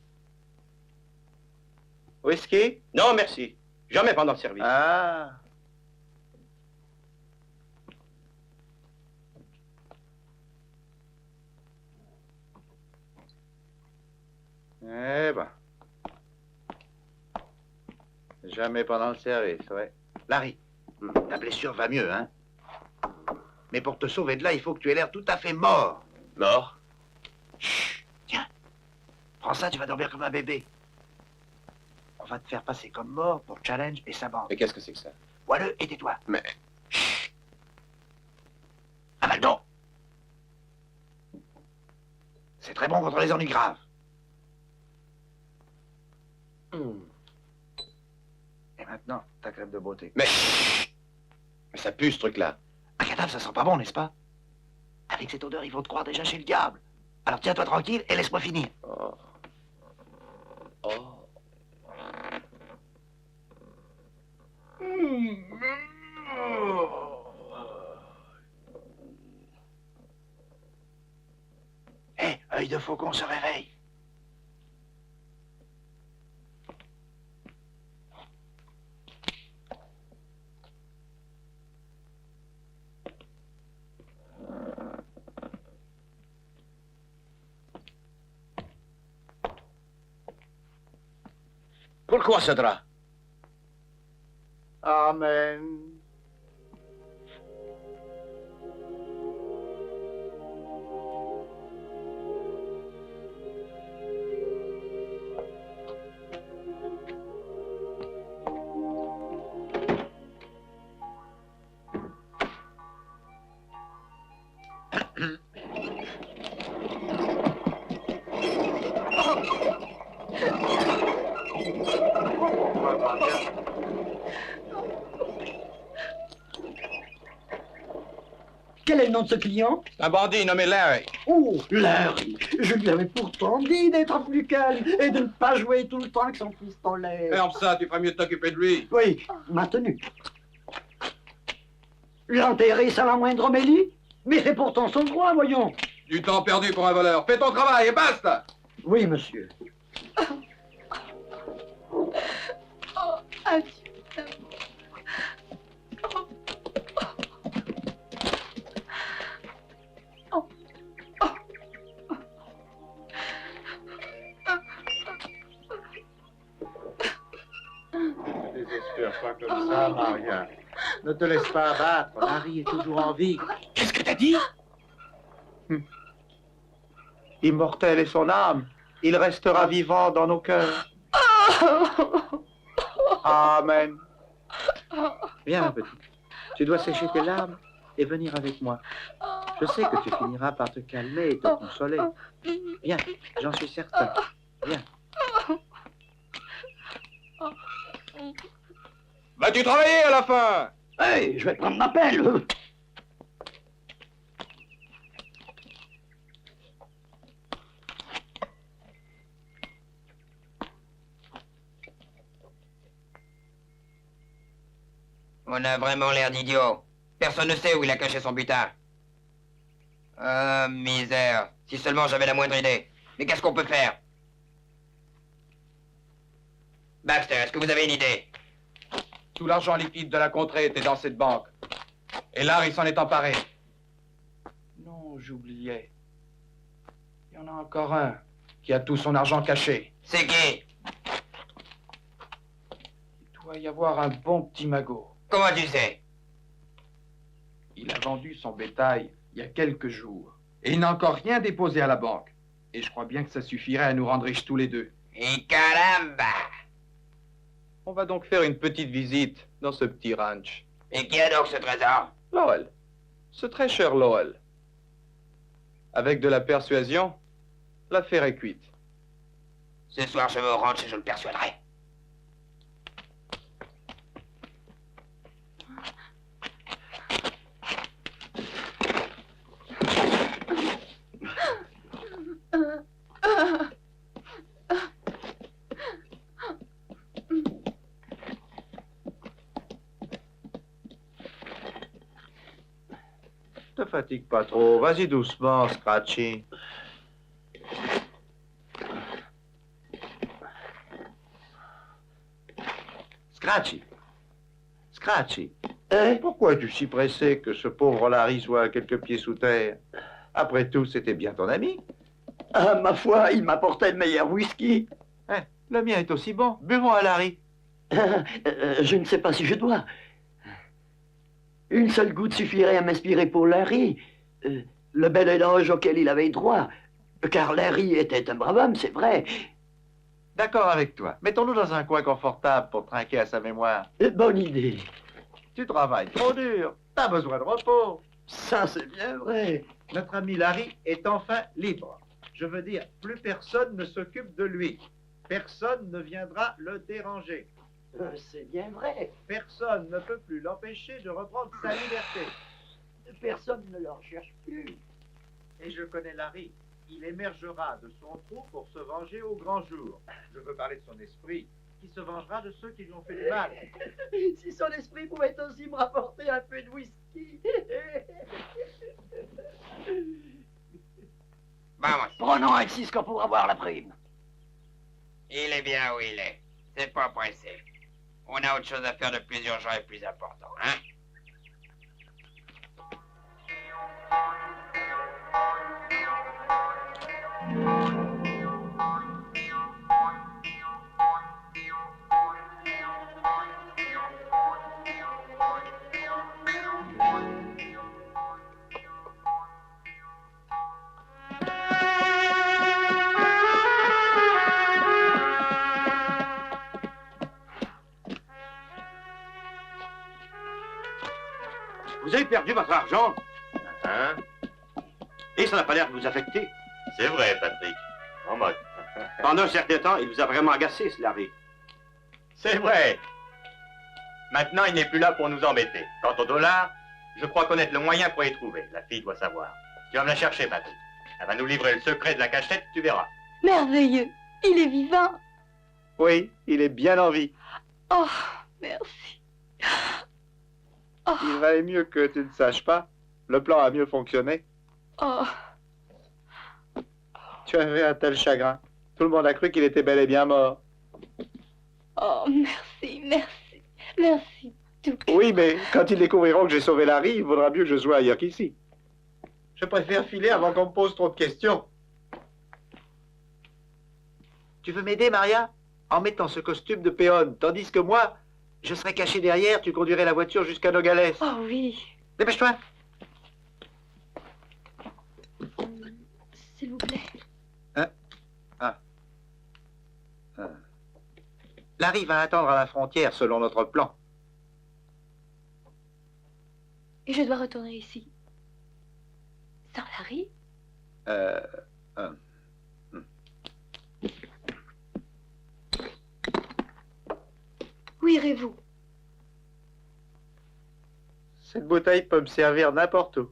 Whisky? Non, merci. Jamais pendant le service. Ah. Eh ben. Jamais pendant le service, ouais. Larry, ta blessure va mieux, hein? Mais pour te sauver de là, il faut que tu aies l'air tout à fait mort. Mort? Chut, tiens. Prends ça, tu vas dormir comme un bébé. On va te faire passer comme mort pour Challenge et sa bande. Mais qu'est-ce que c'est que ça? Bois-le et tais-toi. Mais... Chut. Avaldo. C'est très bon contre les ennuis graves. Et maintenant, ta crème de beauté. Mais ça pue, ce truc-là. Un cadavre, ça sent pas bon, n'est-ce pas? Avec cette odeur, ils vont te croire déjà chez le diable. Alors tiens-toi tranquille et laisse-moi finir. Oh. Oh. Hé, œil de faucon se réveille. Pourquoi ce drap? Amen. Quel est le nom de ce client? Un bandit nommé Larry. Oh, Larry! Je lui avais pourtant dit d'être plus calme et de ne pas jouer tout le temps avec son pistolet. Ferme ça, tu feras mieux de t'occuper de lui. Oui, maintenu. L'enterrer sans la moindre embellie? Mais c'est pourtant son droit, voyons. Du temps perdu pour un voleur. Fais ton travail et basta. Oui, monsieur. Oh, adieu. Ne te désespère pas comme ça, Maria. Ne te laisse pas abattre. Larry est toujours en vie. Qu'est-ce que t'as dit? Immortel est son âme. Il restera vivant dans nos cœurs. Amen. Viens, ma petite. Tu dois sécher tes larmes et venir avec moi. Je sais que tu finiras par te calmer et te consoler. Viens, j'en suis certain. Viens. Vas-tu travailler à la fin? Hey, je vais prendre ma pelle. On a vraiment l'air d'idiot. Personne ne sait où il a caché son butin. Ah, misère. Si seulement j'avais la moindre idée. Mais qu'est-ce qu'on peut faire? Baxter, est-ce que vous avez une idée? Tout l'argent liquide de la contrée était dans cette banque. Et Larry s'en est emparé. Non, j'oubliais. Il y en a encore un qui a tout son argent caché. C'est qui? Il doit y avoir un bon petit magot. Comment tu sais? Il a vendu son bétail il y a quelques jours. Et il n'a encore rien déposé à la banque. Et je crois bien que ça suffirait à nous rendre riches tous les deux. Et caramba! On va donc faire une petite visite dans ce petit ranch. Et qui a donc ce trésor? Lowell. Ce très cher Lowell. Avec de la persuasion, l'affaire est cuite. Ce soir, je vais au ranch et je le persuaderai. Ne te fatigue pas trop. Vas-y doucement, Scratchy. Scratchy. Scratchy. Pourquoi es-tu si pressé que ce pauvre Larry soit à quelques pieds sous terre? Après tout, c'était bien ton ami. Ah, ma foi, il m'apportait le meilleur whisky. Hein, le mien est aussi bon. Buvons à Larry. Je ne sais pas si je dois. Une seule goutte suffirait à m'inspirer pour Larry. Le bel éloge auquel il avait droit. Car Larry était un brave homme, c'est vrai. D'accord avec toi. Mettons-nous dans un coin confortable pour trinquer à sa mémoire. Bonne idée. Tu travailles trop dur. T'as besoin de repos. Ça, c'est bien vrai. Notre ami Larry est enfin libre. Je veux dire, plus personne ne s'occupe de lui. Personne ne viendra le déranger. C'est bien vrai. Personne ne peut plus l'empêcher de reprendre sa liberté. Personne ne le recherche plus. Et je connais Larry. Il émergera de son trou pour se venger au grand jour. Je veux parler de son esprit, qui se vengera de ceux qui lui ont fait du mal. Si son esprit pouvait aussi me rapporter un peu de whisky. Vamos. Prenons un Cisco pour avoir la prime. Il est bien où il est. C'est pas pressé. On a autre chose à faire de plus urgent et plus important, hein? Vous avez perdu votre argent. Hein? Et ça n'a pas l'air de vous affecter. C'est vrai, Patrick. En mode. Pendant un certain temps, il vous a vraiment agacé, ce Larry. C'est vrai. Maintenant, il n'est plus là pour nous embêter. Quant au dollar, je crois connaître le moyen pour y trouver. La fille doit savoir. Tu vas me la chercher, Patrick. Elle va nous livrer le secret de la cachette, tu verras. Merveilleux. Il est vivant. Oui, il est bien en vie. Oh, merci. Oh. Il valait mieux que tu ne saches pas. Le plan a mieux fonctionné. Oh. Tu avais un tel chagrin. Tout le monde a cru qu'il était bel et bien mort. Oh, merci, merci, merci. Tout. Oui, mais quand ils découvriront que j'ai sauvé Larry, il vaudra mieux que je sois ailleurs qu'ici. Je préfère filer avant qu'on me pose trop de questions. Tu veux m'aider, Maria? En mettant ce costume de péonne, tandis que moi, je serais caché derrière, tu conduirais la voiture jusqu'à Nogales. Oh oui. Dépêche-toi. S'il vous plaît. Hein? Ah. Larry va attendre à la frontière selon notre plan. Et je dois retourner ici. Sans Larry? Où irez-vous? Cette bouteille peut me servir n'importe où.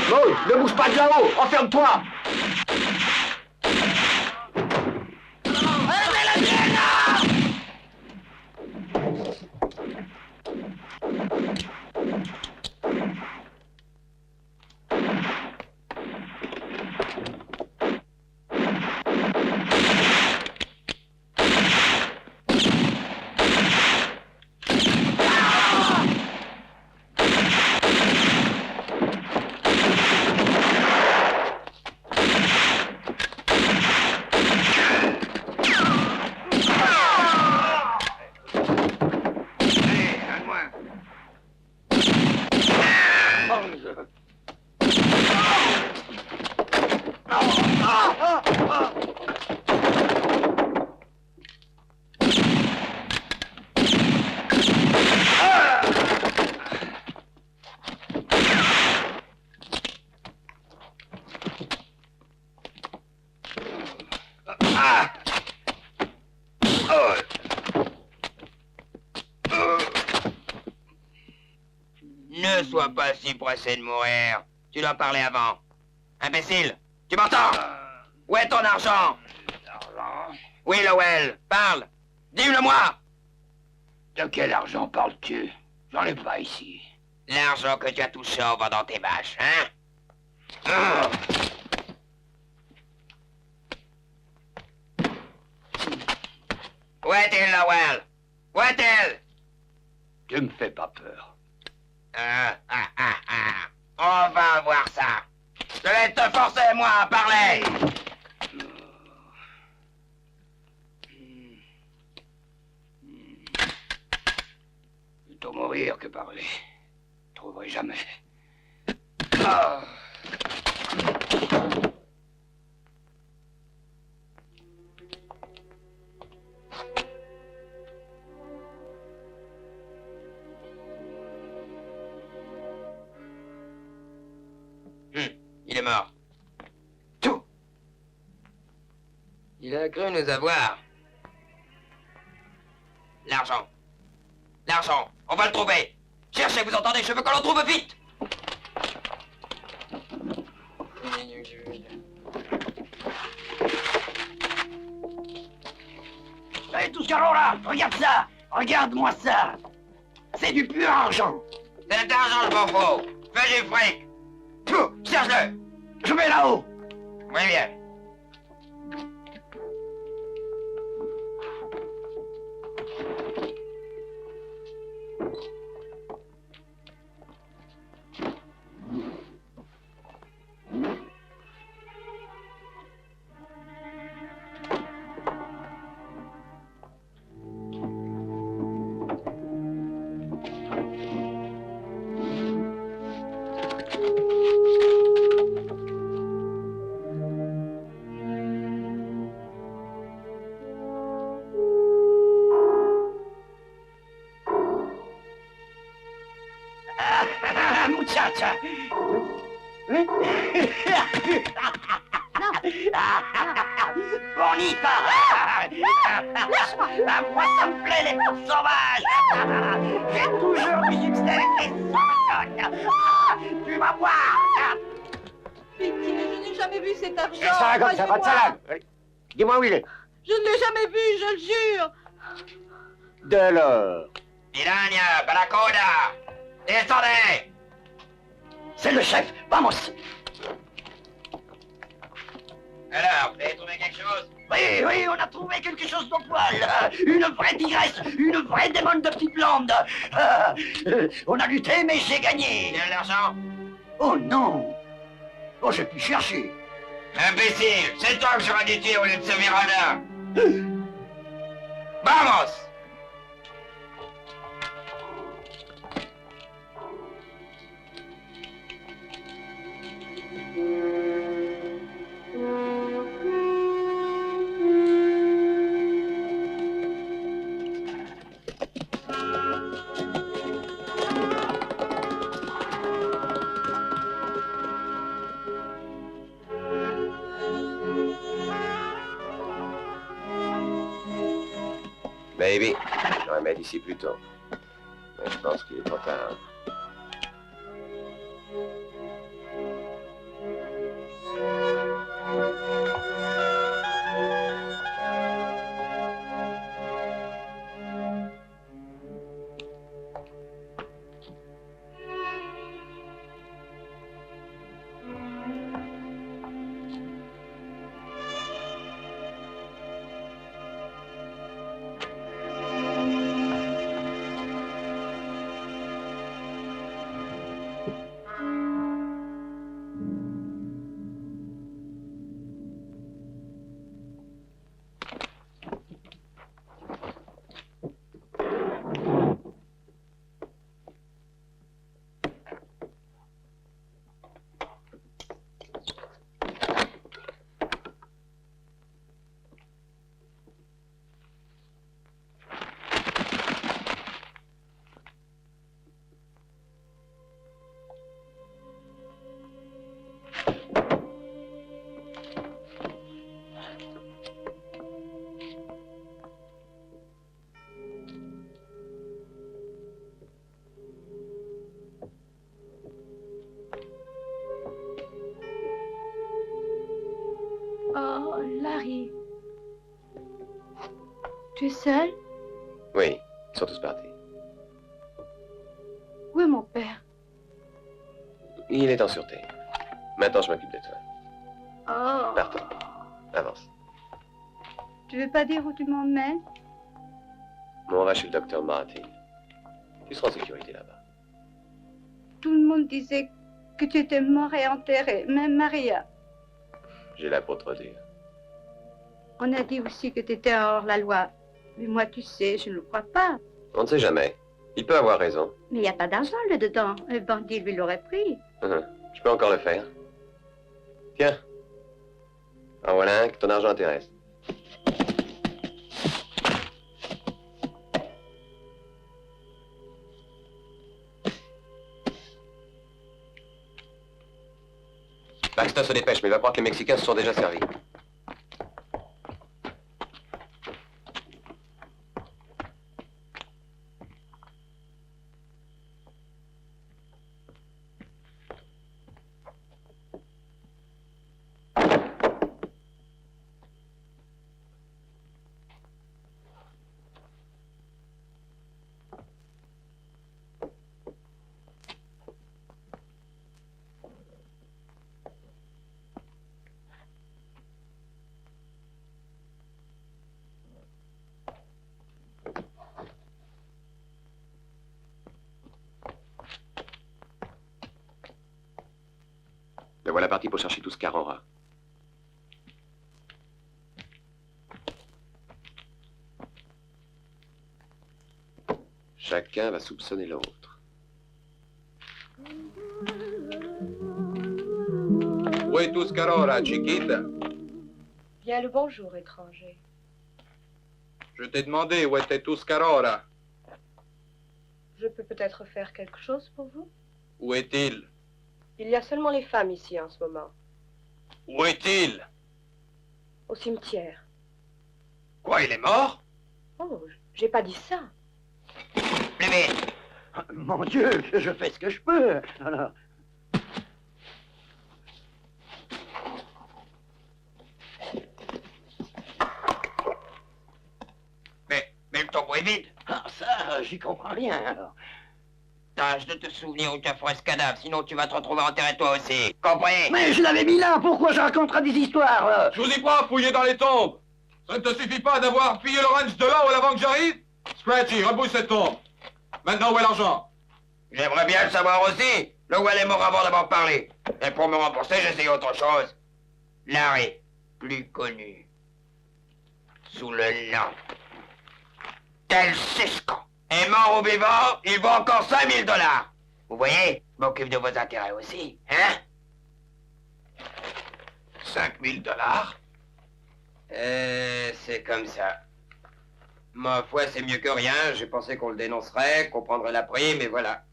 Maud, ne bouge pas de là-haut, enferme-toi. Ne sois pas si pressé de mourir. Tu dois parler avant. Imbécile, tu m'entends? Où est ton argent? L'argent? Oui, Lowell, parle. Dis-le-moi. De quel argent parles-tu? J'en ai pas ici. L'argent que tu as touché en vendant tes vaches, hein? Où est-il, Lowell? Où est-il? Tu me fais pas peur. te laisse te forcer, moi, à parler. Plutôt mourir que parler. Trouverai jamais. Ah. Il est mort. Tout. Il a cru nous avoir. L'argent. L'argent. On va le trouver. Cherchez, vous entendez? Je veux qu'on le trouve vite. Allez, tous là, regarde ça. Regarde-moi ça. C'est du pur argent. Cet argent, je m'en fous. Fais du fric. Tout. Cherche-le. Je vais là-haut. Oui, bien. Muchacha. Bonita. Moi, ça me plaît, les femmes sauvages. J'ai toujours du succès avec les sauvages. Tu vas voir. Pitié, je n'ai jamais vu cet argent. Ça va, ça va, ça va. Dis-moi où il est. Je ne l'ai jamais vu, je le jure. De l'or. Piranha, Baracoda. Descendez. C'est le chef. Vamos. Alors, vous avez trouvé quelque chose? Oui, oui, on a trouvé quelque chose dans poil. Une vraie tigresse, une vraie démon de petite lande. On a lutté, mais j'ai gagné. Il y a de l'argent? Oh non. Oh, j'ai pu chercher. Imbécile, c'est toi que j'aurais dû tuer au lieu de ce Miranda. Vamos! Baby, j'aurais mis d'ici plus tôt. Mais je pense qu'il est trop tard. Oh, Larry. Tu es seul? Oui, ils sont tous partis. Où est mon père? Il est en sûreté. Maintenant, je m'occupe de toi. Oh. Partons. Avance. Tu veux pas dire où tu m'emmènes? On va chez le docteur Martin. Tu seras en sécurité là-bas. Tout le monde disait que tu étais mort et enterré, même Maria. J'ai là pour te dire. On a dit aussi que tu étais hors la loi. Mais moi, tu sais, je ne le crois pas. On ne sait jamais. Il peut avoir raison. Mais il n'y a pas d'argent là-dedans. Un bandit lui l'aurait pris. Je peux encore le faire. Tiens. En voilà un que ton argent intéresse. Baxter se dépêche, mais il va croire que les Mexicains se sont déjà servis. Le voilà parti pour chercher Tuscarora. Chacun va soupçonner l'autre. Où est Tuscarora, Chiquita? Bien le bonjour, étranger. Je t'ai demandé où était Tuscarora. Je peux peut-être faire quelque chose pour vous? Où est-il? Il y a seulement les femmes ici en ce moment. Où est-il? Au cimetière. Quoi, il est mort? Oh, j'ai pas dit ça. Levez. Mon Dieu, je fais ce que je peux. Alors... Mais le tombeau est vide. Ah, ça, j'y comprends rien, alors. Tâche de te souvenir où tu as fourré ce cadavre, sinon tu vas te retrouver enterré toi aussi. Compris? Mais je l'avais mis là, pourquoi je raconterai des histoires? Je vous y prends, fouiller dans les tombes. Ça ne te suffit pas d'avoir pillé le ranch de là-haut avant que j'arrive? Scratchy, rebouche cette tombe. Maintenant, où est l'argent? J'aimerais bien le savoir aussi. Lowell est mort avant d'avoir parlé. Et pour me rembourser, j'essaye autre chose. Larry, plus connu sous le nom Del Cisco, est mort ou vivant, il vaut encore 5000 $. Vous voyez, je m'occupe de vos intérêts aussi, hein? 5000 $? C'est comme ça. Ma foi, c'est mieux que rien. J'ai pensé qu'on le dénoncerait, qu'on prendrait la prime, et voilà.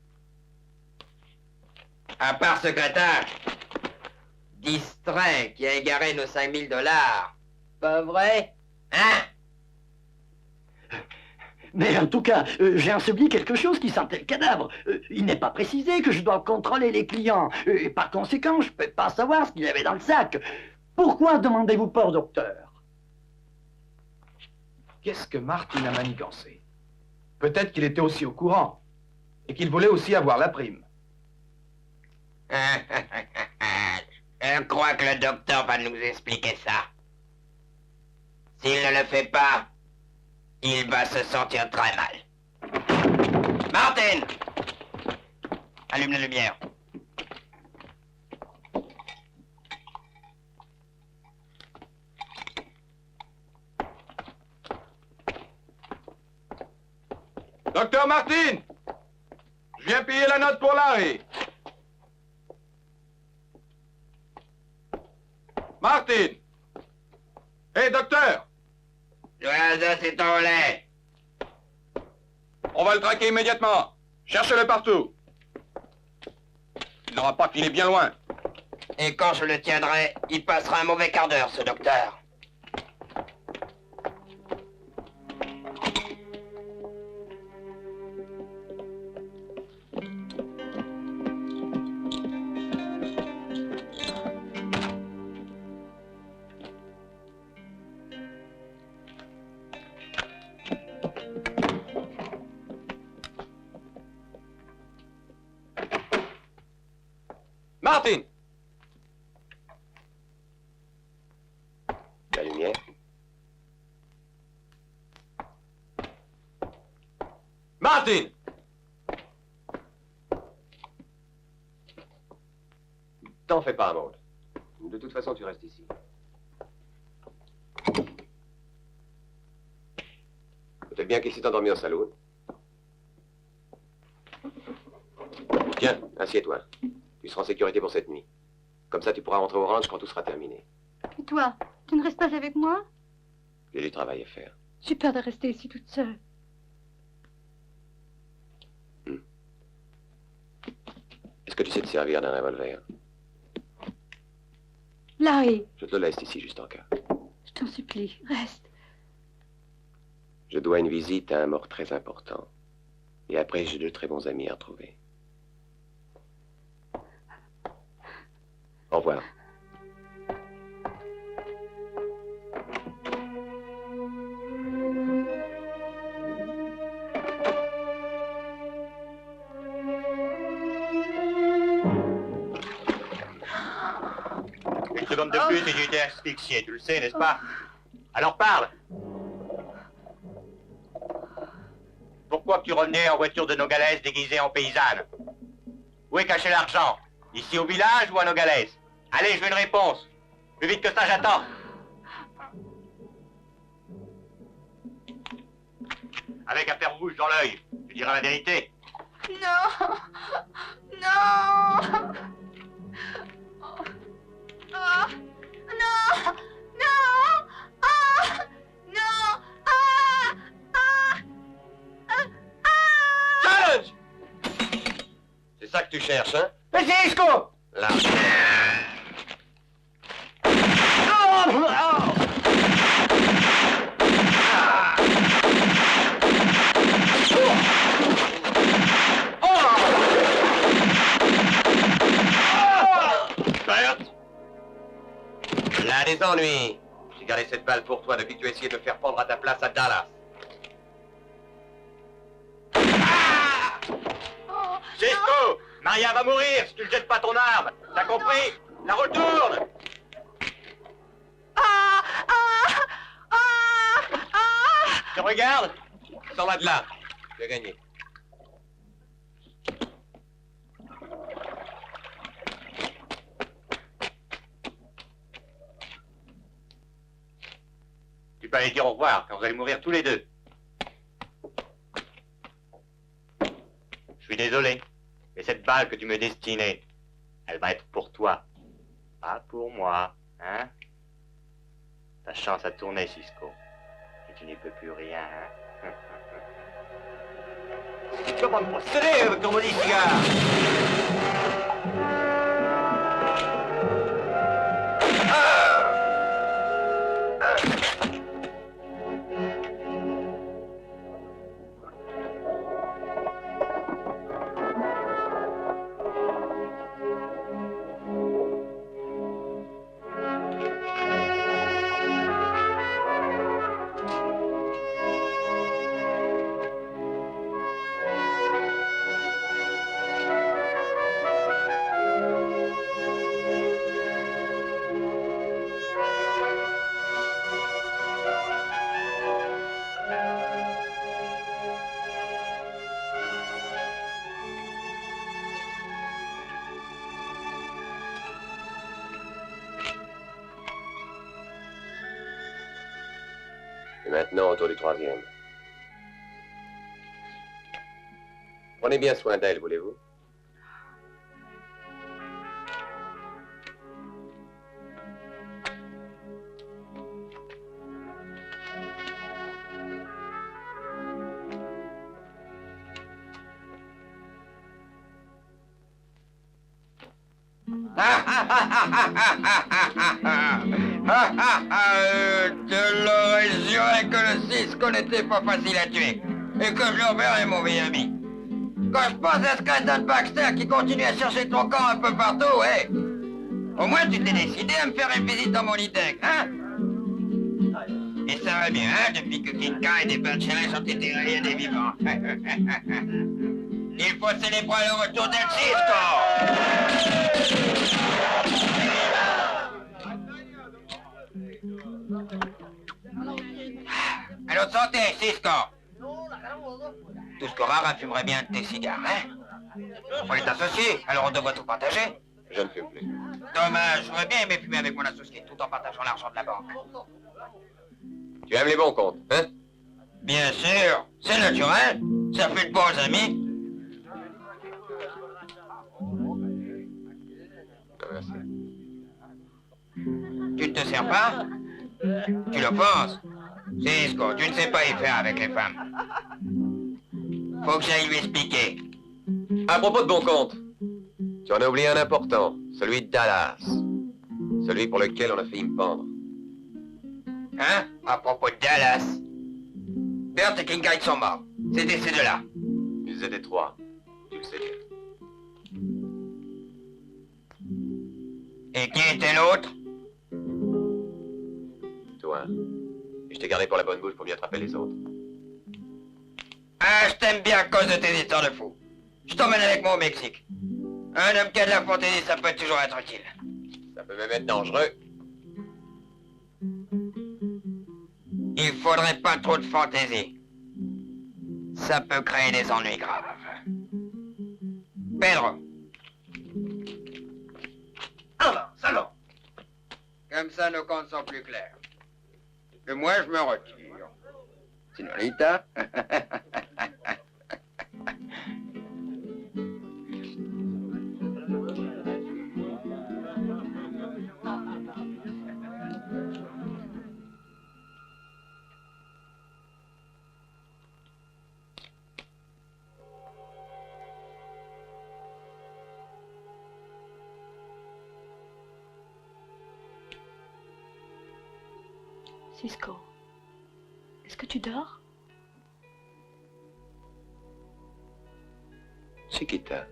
À part ce crétin, distrait, qui a égaré nos 5000 $. Pas vrai? Hein? Mais en tout cas, j'ai enseveli quelque chose qui sentait le cadavre. Il n'est pas précisé que je dois contrôler les clients. Et par conséquent, je ne peux pas savoir ce qu'il y avait dans le sac. Pourquoi demandez-vous pas au docteur? Qu'est-ce que Martin a manigancé? Peut-être qu'il était aussi au courant. Et qu'il voulait aussi avoir la prime. Je crois que le docteur va nous expliquer ça. S'il ne le fait pas, il va se sentir très mal. Martin! Allume la lumière. Docteur Martin! Je viens payer la note pour Larry. Martin! Hé, docteur! Joasa, c'est ton lait. On va le traquer immédiatement. Cherchez-le partout. Il n'aura pas filé bien loin. Et quand je le tiendrai, il passera un mauvais quart d'heure, ce docteur. Martin! La lumière. Martin! T'en fais pas, Maud. De toute façon, tu restes ici. Peut-être bien qu'ici t'endormis au salon. Tiens, assieds-toi. Tu seras en sécurité pour cette nuit. Comme ça, tu pourras rentrer au ranch quand tout sera terminé. Et toi, tu ne restes pas avec moi? J'ai du travail à faire. J'ai peur de rester ici toute seule. Est-ce que tu sais te servir d'un revolver? Larry, Je te laisse ici juste en cas. je t'en supplie, reste. Je dois une visite à un mort très important. Et après, j'ai de très bons amis à retrouver. Au revoir. Une seconde de plus et j'ai été asphyxié, tu le sais, n'est-ce pas? Alors parle. Pourquoi tu revenais en voiture de Nogales déguisée en paysanne? Où est caché l'argent? Ici au village ou à Nogales? Allez, je veux une réponse. Plus vite que ça, j'attends. Avec un fer rouge dans l'œil, tu diras la vérité. Non. Non. Ah, non. Non. Ah, non. Ah, ah, Challenge! C'est ça que tu cherches, hein? Mais c'est Isco! Là. Là, des ennuis. J'ai gardé cette balle pour toi depuis que tu as essayé de me faire prendre à ta place à Dallas. Cisco! Maria va mourir si tu ne jettes pas ton arme. T'as compris? La retourne! Tu regardes? Sors-la de là. Tu as gagné. Tu peux aller dire au revoir quand vous allez mourir tous les deux. Je suis désolé, mais cette balle que tu me destinais, elle va être pour toi, pas pour moi, hein? Ta chance a tourné, Cisco, et tu n'y peux plus rien, hein? Comment me procéder avec ton maudit cigare? Et maintenant, autour du troisième. Prenez bien soin d'elle, voulez-vous? Je l'aurais juré que le Cisco n'était pas facile à tuer. Et que je l'enverrai, mon vieil ami. Quand je pense à ce Scranton Baxter qui continue à chercher ton camp un peu partout, hé. Au moins, tu t'es décidé à me faire une visite dans mon ITEC, hein? Et ça va bien, hein, depuis que Kinka et des Berkshires ont été rayés des vivants. Il faut célébrer le retour d'El Cisco! À l'autre santé, Cisco! Tout ce qu'on fumerait bien de tes cigares, hein? On est associés, alors on devrait tout partager. Je ne fume plus. Dommage, j'aurais bien aimé fumer avec mon associé tout en partageant l'argent de la banque. Tu aimes les bons comptes, hein? Bien sûr, c'est naturel. Ça fait de bons amis. Merci. Tu ne te sers pas? Tu l'offenses? Cisco, tu ne sais pas y faire avec les femmes. Faut que j'aille lui expliquer. À propos de bons comptes, tu en as oublié un important, celui de Dallas. Celui pour lequel on a failli me pendre. Hein? À propos de Dallas. Bert et Kincaid sont morts. C'était ces deux-là. Ils étaient trois, tu le sais bien. Et qui était l'autre? Toi. Et je t'ai gardé pour la bonne bouche pour mieux attraper les autres. Ah, je t'aime bien à cause de tes histoires de fous. Je t'emmène avec moi au Mexique. Un homme qui a de la fantaisie, ça peut toujours être utile. Ça peut même être dangereux. Il faudrait pas trop de fantaisie. Ça peut créer des ennuis graves. Pedro. Alors. Comme ça, nos comptes sont plus clairs. Et moi, je me retire. Señorita. Cisco, est-ce que tu dors? Chiquita.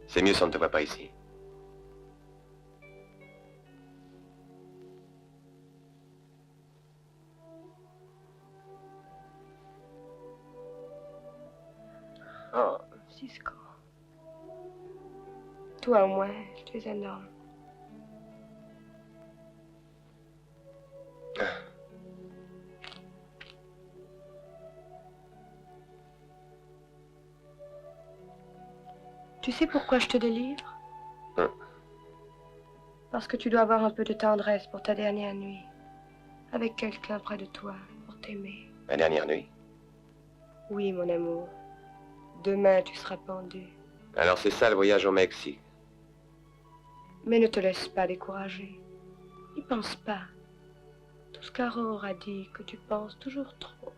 C'est mieux si on ne te voit pas ici. Oh, Cisco. Toi au moins, tu es un homme. Tu sais pourquoi je te délivre? Parce que tu dois avoir un peu de tendresse pour ta dernière nuit. Avec quelqu'un près de toi, pour t'aimer. La dernière nuit. Oui, mon amour. Demain, tu seras pendu. Alors c'est ça le voyage au Mexique. Mais ne te laisse pas décourager. N'y pense pas. Tout ce qu'Aurore a dit, que tu penses toujours trop.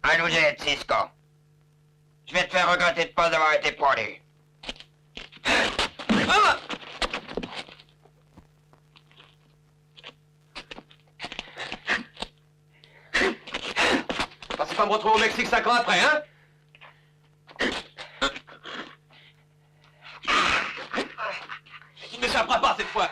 À nous aide, Cisco. Je vais te faire regretter de pas avoir été pendu. Ah! Pensez pas me retrouver au Mexique 5 ans après, hein? Il ne m'échappera pas cette fois.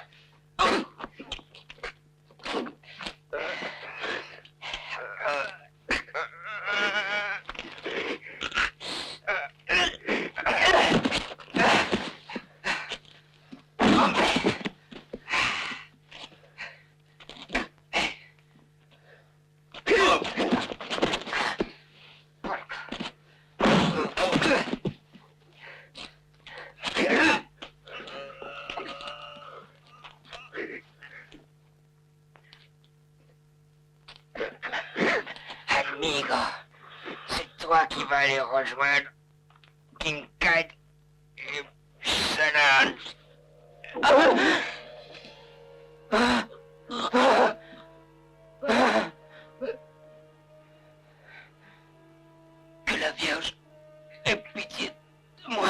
Amigo, c'est toi qui vas aller rejoindre Kincaid et Sanan. Que la Vierge ait pitié de moi.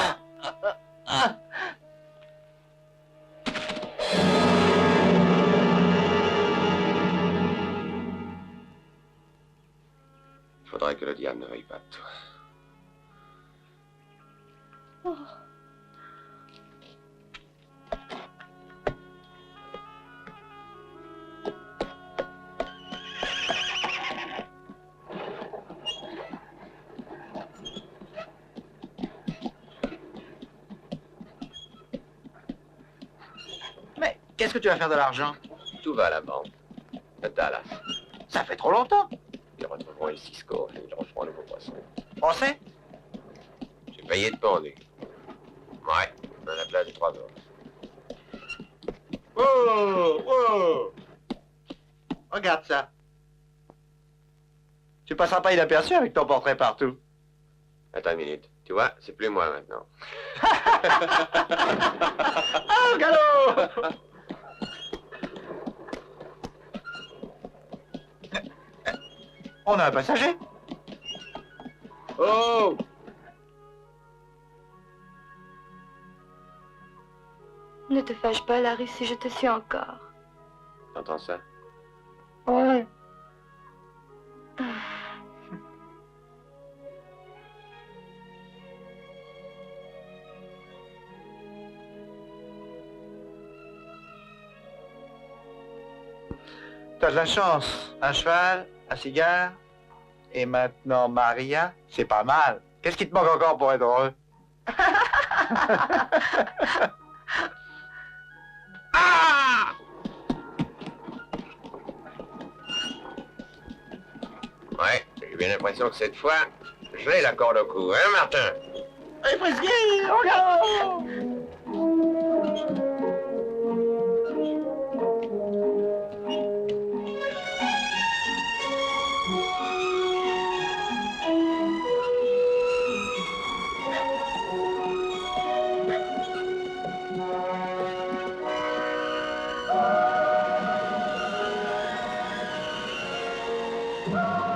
Il faudrait que le diable ne veuille pas de toi. Mais qu'est-ce que tu vas faire de l'argent? Tout va à la banque. À Dallas. Ça fait trop longtemps. Ils retrouveront les Cisco et ils referont un nouveau poisson. Procès? J'ai payé de pendu. Ouais, à la place des 3 autres. Oh, oh. Regarde ça. Tu passeras pas inaperçu avec ton portrait partout. Attends une minute. Tu vois, c'est plus moi maintenant. Oh, galop! On a un passager. Oh! Ne te fâche pas, Larry, si je te suis encore. T'entends ça? Ouais. T'as de la chance. Un cheval, un cigare, et maintenant Maria, c'est pas mal. Qu'est-ce qui te manque encore pour être heureux? Ouais, j'ai bien l'impression que cette fois, je l'ai la corde au cou, hein, Martin? Allez, Frisky, au galop! Oh